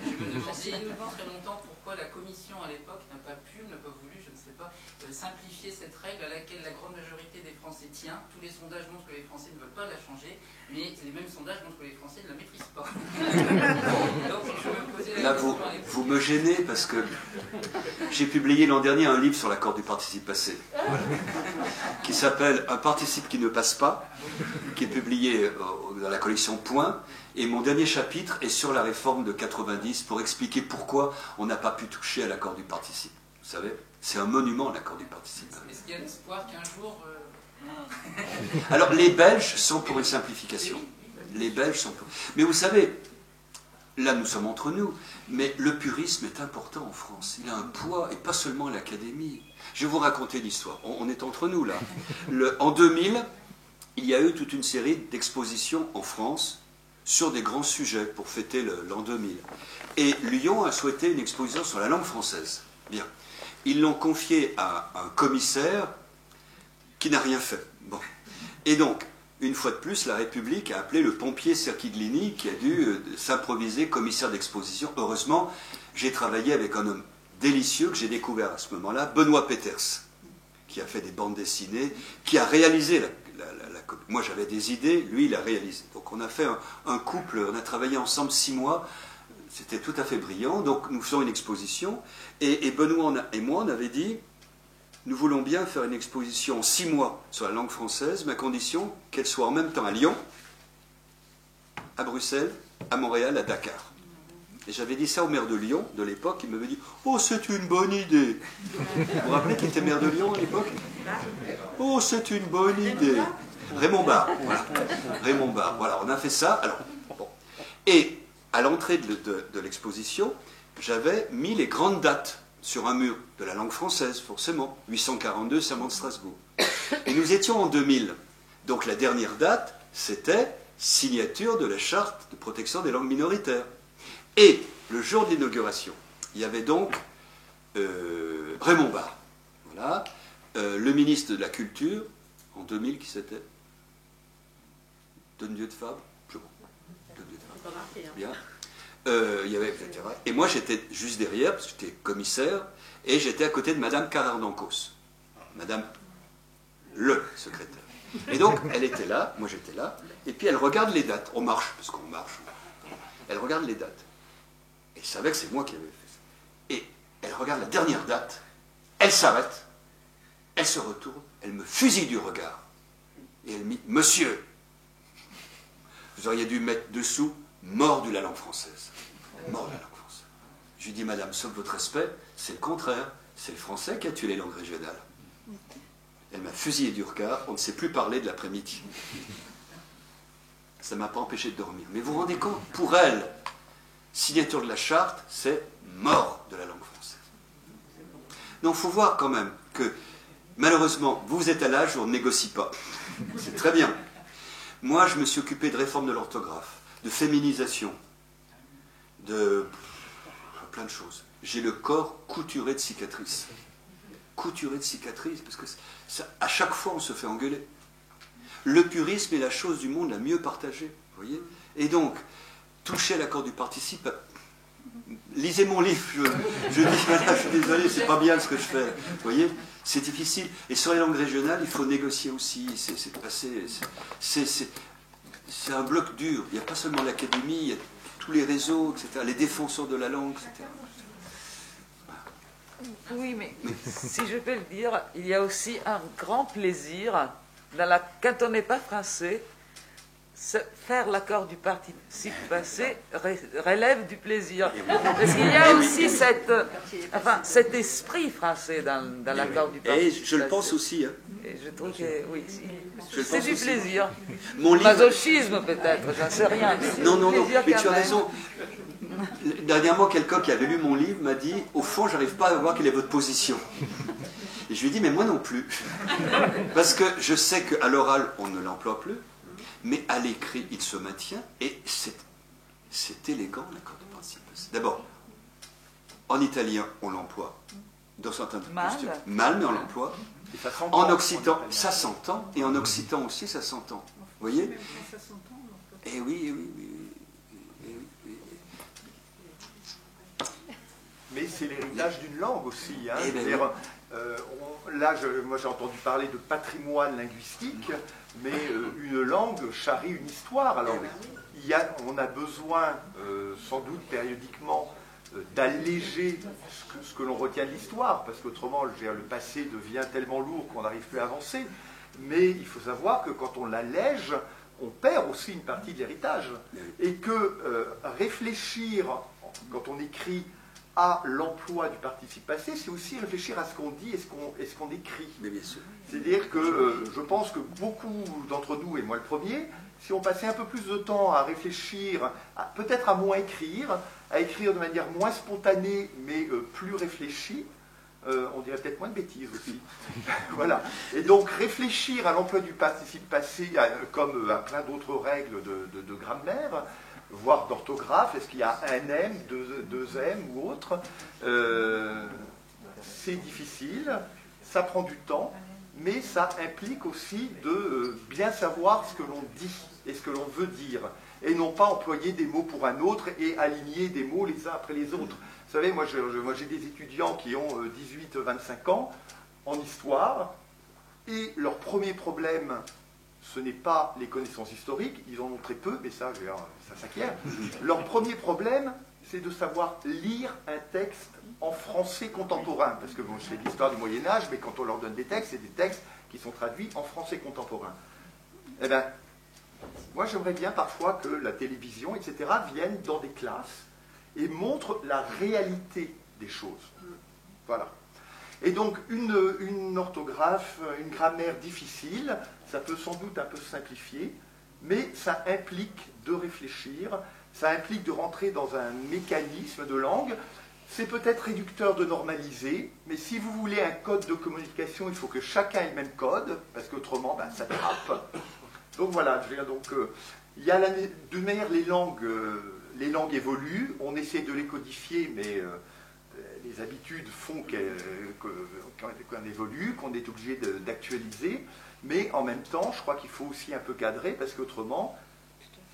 Je me demandais depuis très longtemps pourquoi la commission à l'époque n'a pas voulu, je ne sais pas, simplifier cette règle à laquelle la grande majorité des Français tient. Tous les sondages montrent que les Français ne veulent pas la changer, mais les mêmes sondages montrent que les Français ne la maîtrisent pas. Donc je me posais la Là, question vous me gênez parce que j'ai publié l'an dernier un livre sur l'accord du participe passé qui s'appelle Un participe qui ne passe pas, qui est publié dans la collection Point, et mon dernier chapitre est sur la réforme de 90 pour expliquer pourquoi on n'a pas pu toucher à l'accord du participe. Vous savez, c'est un monument, l'accord du participe. Est-ce qu'il y a l'espoir qu'un jour... Alors, les Belges sont pour une simplification. Les Belges sont pour... Mais vous savez, là nous sommes entre nous, mais le purisme est important en France. Il a un poids, et pas seulement à l'Académie. Je vais vous raconter l'histoire. On est entre nous, là. En 2000, il y a eu toute une série d'expositions en France sur des grands sujets pour fêter l'an 2000. Et Lyon a souhaité une exposition sur la langue française. Bien. Ils l'ont confié à un commissaire qui n'a rien fait. Bon. Et donc, une fois de plus, la République a appelé le pompier Cerchiglini qui a dû s'improviser commissaire d'exposition. Heureusement, j'ai travaillé avec un homme délicieux que j'ai découvert à ce moment-là, Benoît Peters, qui a fait des bandes dessinées, qui a réalisé la copie. Moi, j'avais des idées, lui, il a réalisé. Donc, on a fait un couple, on a travaillé ensemble 6 mois. C'était tout à fait brillant. Donc, nous faisons une exposition. Et Benoît et moi, on avait dit, nous voulons bien faire une exposition en 6 mois sur la langue française, mais à condition qu'elle soit en même temps à Lyon, à Bruxelles, à Montréal, à Dakar. Et j'avais dit ça au maire de Lyon de l'époque, il m'avait dit « Oh, c'est une bonne idée !» Vous vous rappelez qui était maire de Lyon à l'époque? « Oh, c'est une bonne idée !» Raymond Barre, voilà. Raymond Barre, voilà, on a fait ça. Alors, bon. Et à l'entrée de l'exposition, j'avais mis les grandes dates sur un mur de la langue française, forcément. 842, Serment de Strasbourg. Et nous étions en 2000. Donc la dernière date, c'était signature de la charte de protection des langues minoritaires. Et le jour de l'inauguration, il y avait donc Raymond Barre, voilà, le ministre de la Culture, en 2000, qui c'était Donne-Dieu de Fabre, je crois. Donne-Dieu de Fabre. Bien. Il y avait, etc. Et moi, j'étais juste derrière, parce que j'étais commissaire, et j'étais à côté de Madame Carrère-d'Ancos, Madame le secrétaire. Et donc, elle était là, moi j'étais là, et puis elle regarde les dates. On marche, parce qu'on marche. Elle regarde les dates. Elle savait que c'est moi qui avais fait ça. Et elle regarde la dernière date, elle s'arrête, elle se retourne, elle me fusille du regard. Et elle me dit « Monsieur, vous auriez dû mettre dessous mort de la langue française. » Mort de la langue française. Je lui dis, madame, sauf votre respect, c'est le contraire. C'est le français qui a tué les langues régionales. Elle m'a fusillé du regard, on ne s'est plus parlé de l'après-midi. Ça ne m'a pas empêché de dormir. Mais vous vous rendez compte, pour elle, signature de la charte, c'est mort de la langue française. Donc il faut voir quand même que, malheureusement, vous êtes à l'âge où on ne négocie pas. C'est très bien. Moi, je me suis occupé de réforme de l'orthographe, de féminisation, de plein de choses. J'ai le corps couturé de cicatrices. Couturé de cicatrices, parce que ça, à chaque fois, on se fait engueuler. Le purisme est la chose du monde la mieux partagée. Vous voyez ? Et donc, toucher à l'accord du participe... Lisez mon livre, je dis, voilà, je suis désolé, c'est pas bien ce que je fais. Vous voyez, c'est difficile. Et sur les langues régionales, il faut négocier aussi. C'est un bloc dur. Il n'y a pas seulement l'académie, il y a tous les réseaux, etc., les défenseurs de la langue, etc. Oui, mais si je peux le dire, il y a aussi un grand plaisir, quand on n'est pas français, faire l'accord du participe passé relève du plaisir. Parce qu'il y a aussi cet esprit français dans l'accord du participe passé. Et je le pense aussi. Hein. Et je trouve que, oui, c'est du plaisir. Mon livre... Masochisme peut-être, j'en sais rien. Non, mais tu as raison. Dernièrement, quelqu'un qui avait lu mon livre m'a dit, au fond, j'arrive pas à voir quelle est votre position. Et je lui ai dit, mais moi non plus. Parce que je sais qu'à l'oral, on ne l'emploie plus. Mais à l'écrit, il se maintient, et c'est élégant, l'accord de participe. D'abord, en italien, on l'emploie, dans certains postures. Mal, mais on l'emploie. En occitan, ça s'entend, et en occitan aussi, ça s'entend. Vous voyez ? Eh oui. Mais c'est l'héritage d'une langue aussi. Hein. Eh ben Moi j'ai entendu parler de patrimoine linguistique, mais une langue charrie une histoire. Alors on a besoin, sans doute périodiquement, d'alléger ce que l'on retient de l'histoire, parce qu'autrement le passé devient tellement lourd qu'on n'arrive plus à avancer. Mais il faut savoir que quand on l'allège, on perd aussi une partie de l'héritage. Et que réfléchir, quand on écrit, à l'emploi du participe passé, c'est aussi réfléchir à ce qu'on dit et ce qu'on écrit. Mais bien sûr. C'est-à-dire que je pense que beaucoup d'entre nous, et moi le premier, si on passait un peu plus de temps à réfléchir, peut-être à moins écrire, à écrire de manière moins spontanée, mais plus réfléchie, on dirait peut-être moins de bêtises aussi. Voilà. Et donc réfléchir à l'emploi du participe passé, comme à plein d'autres règles de grammaire, voire d'orthographe, est-ce qu'il y a un M, deux M ou autre, c'est difficile, ça prend du temps, mais ça implique aussi de bien savoir ce que l'on dit et ce que l'on veut dire, et non pas employer des mots pour un autre et aligner des mots les uns après les autres. Vous savez, moi j'ai des étudiants qui ont 18-25 ans en histoire, et leur premier problème, ce n'est pas les connaissances historiques, ils en ont très peu, mais ça s'acquiert. Leur premier problème, c'est de savoir lire un texte en français contemporain. Parce que bon, je fais de l'histoire du Moyen-Âge, mais quand on leur donne des textes, c'est des textes qui sont traduits en français contemporain. Eh bien, moi j'aimerais bien parfois que la télévision, etc., viennent dans des classes et montrent la réalité des choses. Voilà. Et donc, une orthographe, une grammaire difficile, ça peut sans doute un peu simplifier, mais ça implique de réfléchir, ça implique de rentrer dans un mécanisme de langue. C'est peut-être réducteur de normaliser, mais si vous voulez un code de communication, il faut que chacun ait le même code, parce qu'autrement, ça trappe. Donc voilà, il y a de manière les langues évoluent, on essaie de les codifier, mais les habitudes font qu'on évolue, qu'on est obligé d'actualiser, mais en même temps, je crois qu'il faut aussi un peu cadrer, parce qu'autrement,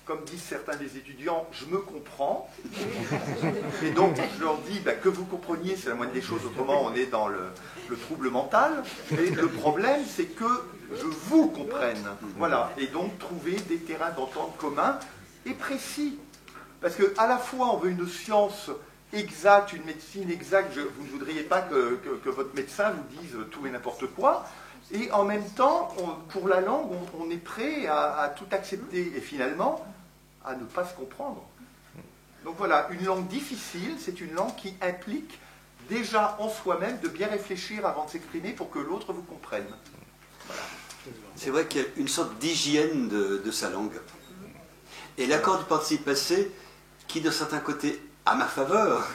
comme disent certains des étudiants, je me comprends, et donc je leur dis que vous compreniez, c'est la moindre des choses, autrement on est dans le trouble mental, mais le problème c'est que je vous comprenne, voilà, et donc trouver des terrains d'entente communs et précis, parce qu'à la fois on veut une science exacte, une médecine exacte, vous ne voudriez pas que votre médecin vous dise tout et n'importe quoi, et en même temps, pour la langue, on est prêt à tout accepter, et finalement, à ne pas se comprendre. Donc voilà, une langue difficile, c'est une langue qui implique déjà en soi-même de bien réfléchir avant de s'exprimer pour que l'autre vous comprenne. Voilà. C'est vrai qu'il y a une sorte d'hygiène de sa langue. Et l'accord du participe passé, qui de certains côtés, à ma faveur,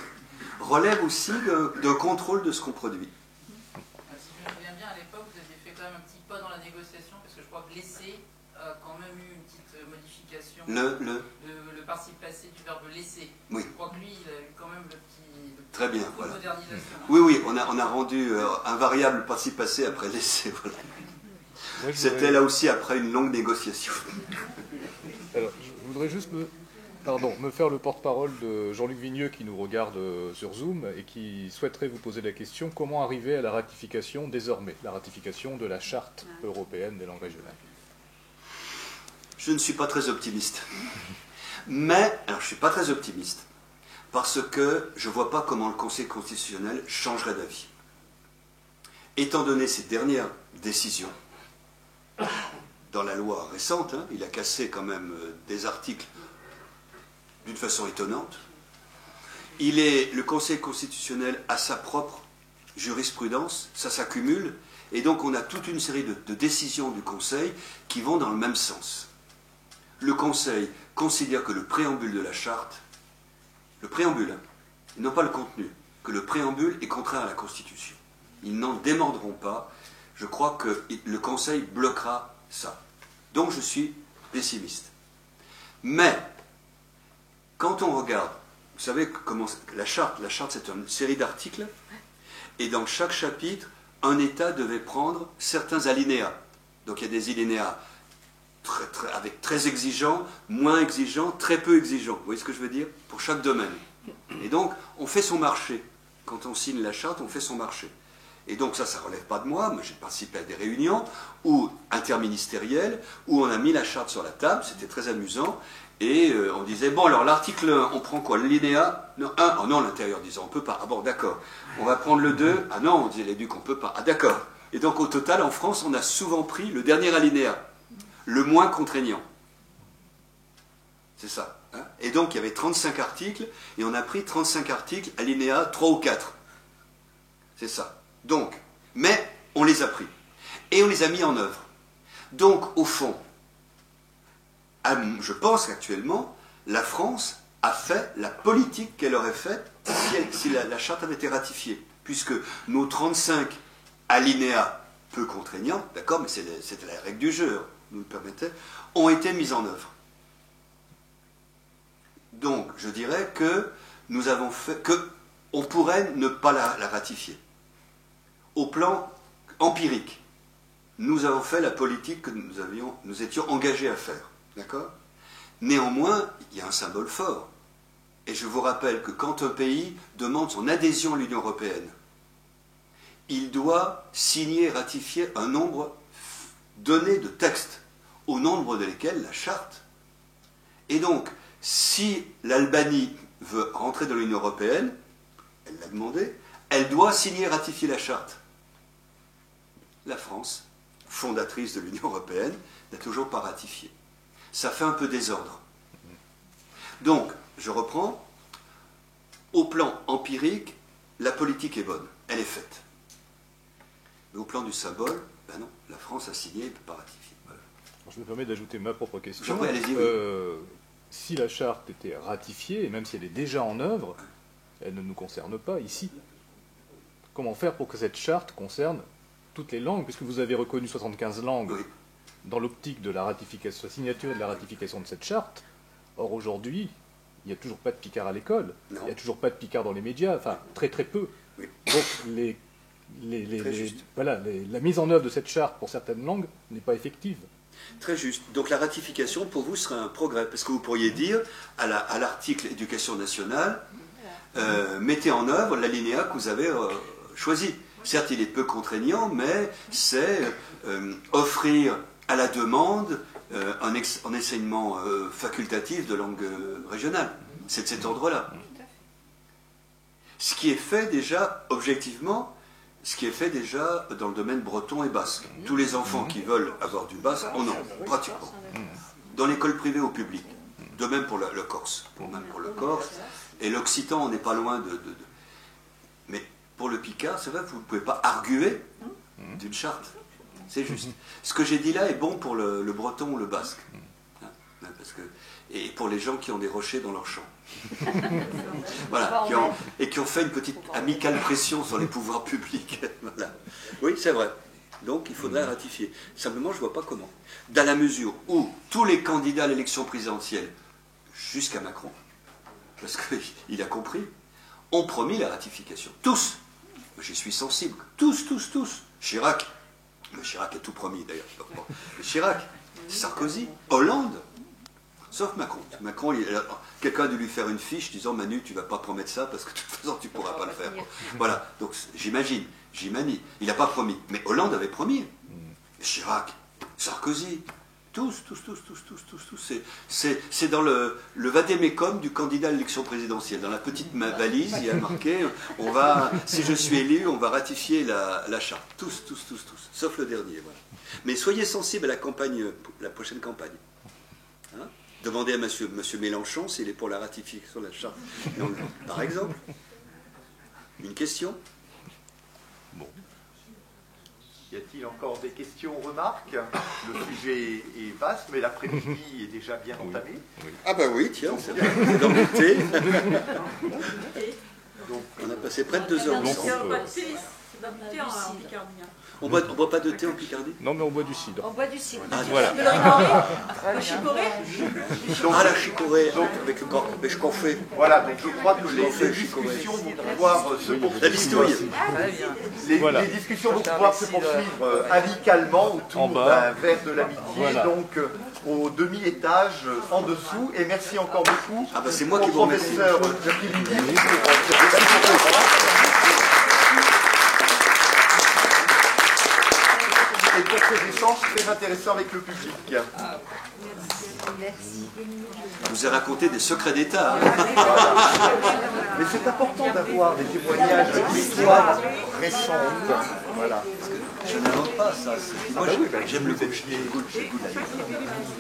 relève aussi d'un contrôle de ce qu'on produit. Si je me souviens bien, à l'époque, vous aviez fait quand même un petit pas dans la négociation, parce que je crois que laisser a quand même eu une petite modification. Le participe passé du verbe laisser. Oui. Je crois que lui, il a eu quand même le petit Très bien, coup de voilà. modernisation. Oui, on a rendu invariable le participe passé après laisser. Voilà. C'était là aussi après une longue négociation. Alors, je voudrais juste me faire le porte-parole de Jean-Luc Vigneux qui nous regarde sur Zoom et qui souhaiterait vous poser la question: comment arriver à la ratification désormais, la ratification de la Charte européenne des langues régionales? Je ne suis pas très optimiste. Mais, alors je ne suis pas très optimiste, parce que je ne vois pas comment le Conseil constitutionnel changerait d'avis. Étant donné ces dernières décisions, dans la loi récente, il a cassé quand même des articles d'une façon étonnante. Le Conseil constitutionnel a sa propre jurisprudence, ça s'accumule, et donc on a toute une série de décisions du Conseil qui vont dans le même sens. Le Conseil considère que le préambule de la Charte, le préambule, et non pas le contenu, que le préambule est contraire à la Constitution. Ils n'en démordront pas. Je crois que le Conseil bloquera ça. Donc je suis pessimiste. Mais, quand on regarde, vous savez comment la charte c'est une série d'articles, et dans chaque chapitre, un État devait prendre certains alinéas. Donc il y a des alinéas avec très exigeants, moins exigeants, très peu exigeants. Vous voyez ce que je veux dire? Pour chaque domaine. Et donc, on fait son marché. Quand on signe la charte, on fait son marché. Et donc ça ne relève pas de moi, mais j'ai participé à des réunions interministérielles où on a mis la charte sur la table, c'était très amusant, et on disait, bon alors l'article 1, on prend quoi? Le linéa? Non, 1, oh non, l'intérieur disait, on ne peut pas, ah bon d'accord. On va prendre le 2, ah non, on disait les ducs, on ne peut pas, ah d'accord. Et donc au total, en France, on a souvent pris le dernier alinéa, le moins contraignant. C'est ça. Hein? Et donc il y avait 35 articles, et on a pris 35 articles, alinéa 3 ou 4. C'est ça. Donc, mais on les a pris. Et on les a mis en œuvre. Donc, au fond, je pense qu'actuellement, la France a fait la politique qu'elle aurait faite si la charte avait été ratifiée. Puisque nos 35 alinéas peu contraignants, d'accord, mais c'était la règle du jeu, nous le permettait, ont été mis en œuvre. Donc, je dirais que nous avons fait, qu'on pourrait ne pas la ratifier. Au plan empirique, nous avons fait la politique que nous étions engagés à faire. D'accord? Néanmoins, il y a un symbole fort. Et je vous rappelle que quand un pays demande son adhésion à l'Union européenne, il doit signer et ratifier un nombre donné de textes, au nombre de lesquels la charte. Et donc, si l'Albanie veut rentrer dans l'Union européenne, elle l'a demandé, elle doit signer et ratifier la charte. La France, fondatrice de l'Union européenne, n'a toujours pas ratifié. Ça fait un peu désordre. Donc, je reprends, au plan empirique, la politique est bonne, elle est faite. Mais au plan du symbole, ben non, la France a signé et ne peut pas ratifier. Voilà. Je me permets d'ajouter ma propre question. Oui, allez-y, oui. Si la charte était ratifiée, et même si elle est déjà en œuvre, elle ne nous concerne pas ici. Comment faire pour que cette charte concerne toutes les langues, puisque vous avez reconnu 75 langues oui. Dans l'optique de la ratification, la signature et de la ratification de cette charte. Or aujourd'hui, il n'y a toujours pas de Picard à l'école, il n'y a toujours pas de Picard dans les médias, enfin très très peu. Oui. Donc la mise en œuvre de cette charte pour certaines langues n'est pas effective. Très juste. Donc la ratification pour vous serait un progrès, parce que vous pourriez dire à l'article éducation nationale, mettez en œuvre l'alinéa que vous avez choisi. Certes, il est peu contraignant, mais c'est offrir à la demande un enseignement facultatif de langue régionale. C'est de cet ordre-là. Ce qui est fait déjà, objectivement, ce qui est fait déjà dans le domaine breton et basque. Tous les enfants qui veulent avoir du basque en ont, pratiquement. Dans l'école privée ou publique. De même pour le Corse. Même pour le Corse. Et l'Occitan, on n'est pas loin Mais pour le Picard, c'est vrai que vous ne pouvez pas arguer d'une charte. C'est juste. Ce que j'ai dit là est bon pour le breton ou le basque. Et pour les gens qui ont des rochers dans leur champ. Voilà, qui ont fait une petite amicale pression sur les pouvoirs publics. Voilà. Oui, c'est vrai. Donc il faudrait ratifier. Simplement, je ne vois pas comment. Dans la mesure où tous les candidats à l'élection présidentielle, jusqu'à Macron, parce qu'il a compris, ont promis la ratification. Tous. J'y suis sensible. Tous. Chirac. Mais Chirac a tout promis d'ailleurs. Mais Chirac, Sarkozy, Hollande. Sauf Macron. Macron, quelqu'un a dû lui faire une fiche disant Manu, tu ne vas pas promettre ça parce que de toute façon, tu ne pourras pas le faire. Voilà. Donc j'imagine. Il n'a pas promis. Mais Hollande avait promis. Chirac, Sarkozy, tous. C'est dans le vadémécum du candidat à l'élection présidentielle. Dans la petite valise, il y a marqué si je suis élu, on va ratifier la charte. Tous. Sauf le dernier. Voilà. Mais soyez sensibles à la campagne, la prochaine campagne. Hein? Demandez à monsieur Mélenchon s'il est pour la ratification de la charte. Par exemple. Une question? Bon. Y a-t-il encore des questions, remarques? Le sujet est vaste, mais l'après-midi est déjà bien entamé. Oui. Ah bah oui, tiens, c'est dans le thé. Donc, on a passé près de 2 heures. On ne boit pas de thé en Picardie? Non, mais on boit du cidre. On boit du cidre. Ah, voilà. La chicorée. Ah, la chicorée, avec le café. Voilà, donc je crois que les discussions vont pouvoir se poursuivre. La bistouille. Les discussions vont pouvoir se poursuivre amicalement autour d'un verre de l'amitié, donc au demi-étage en dessous. Et merci encore beaucoup c'est moi qui vous au remercie. professeur Giacchini. Et pour ces échanges très intéressants avec le public. Je vous ai raconté des secrets d'État. Mais c'est important d'avoir des témoignages d'histoire récentes. Voilà. Je n'invente pas ça. Moi, j'aime le goût.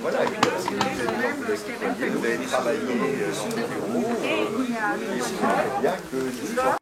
Voilà, et puis vous avez travaillé dans le bureau, et c'est bien que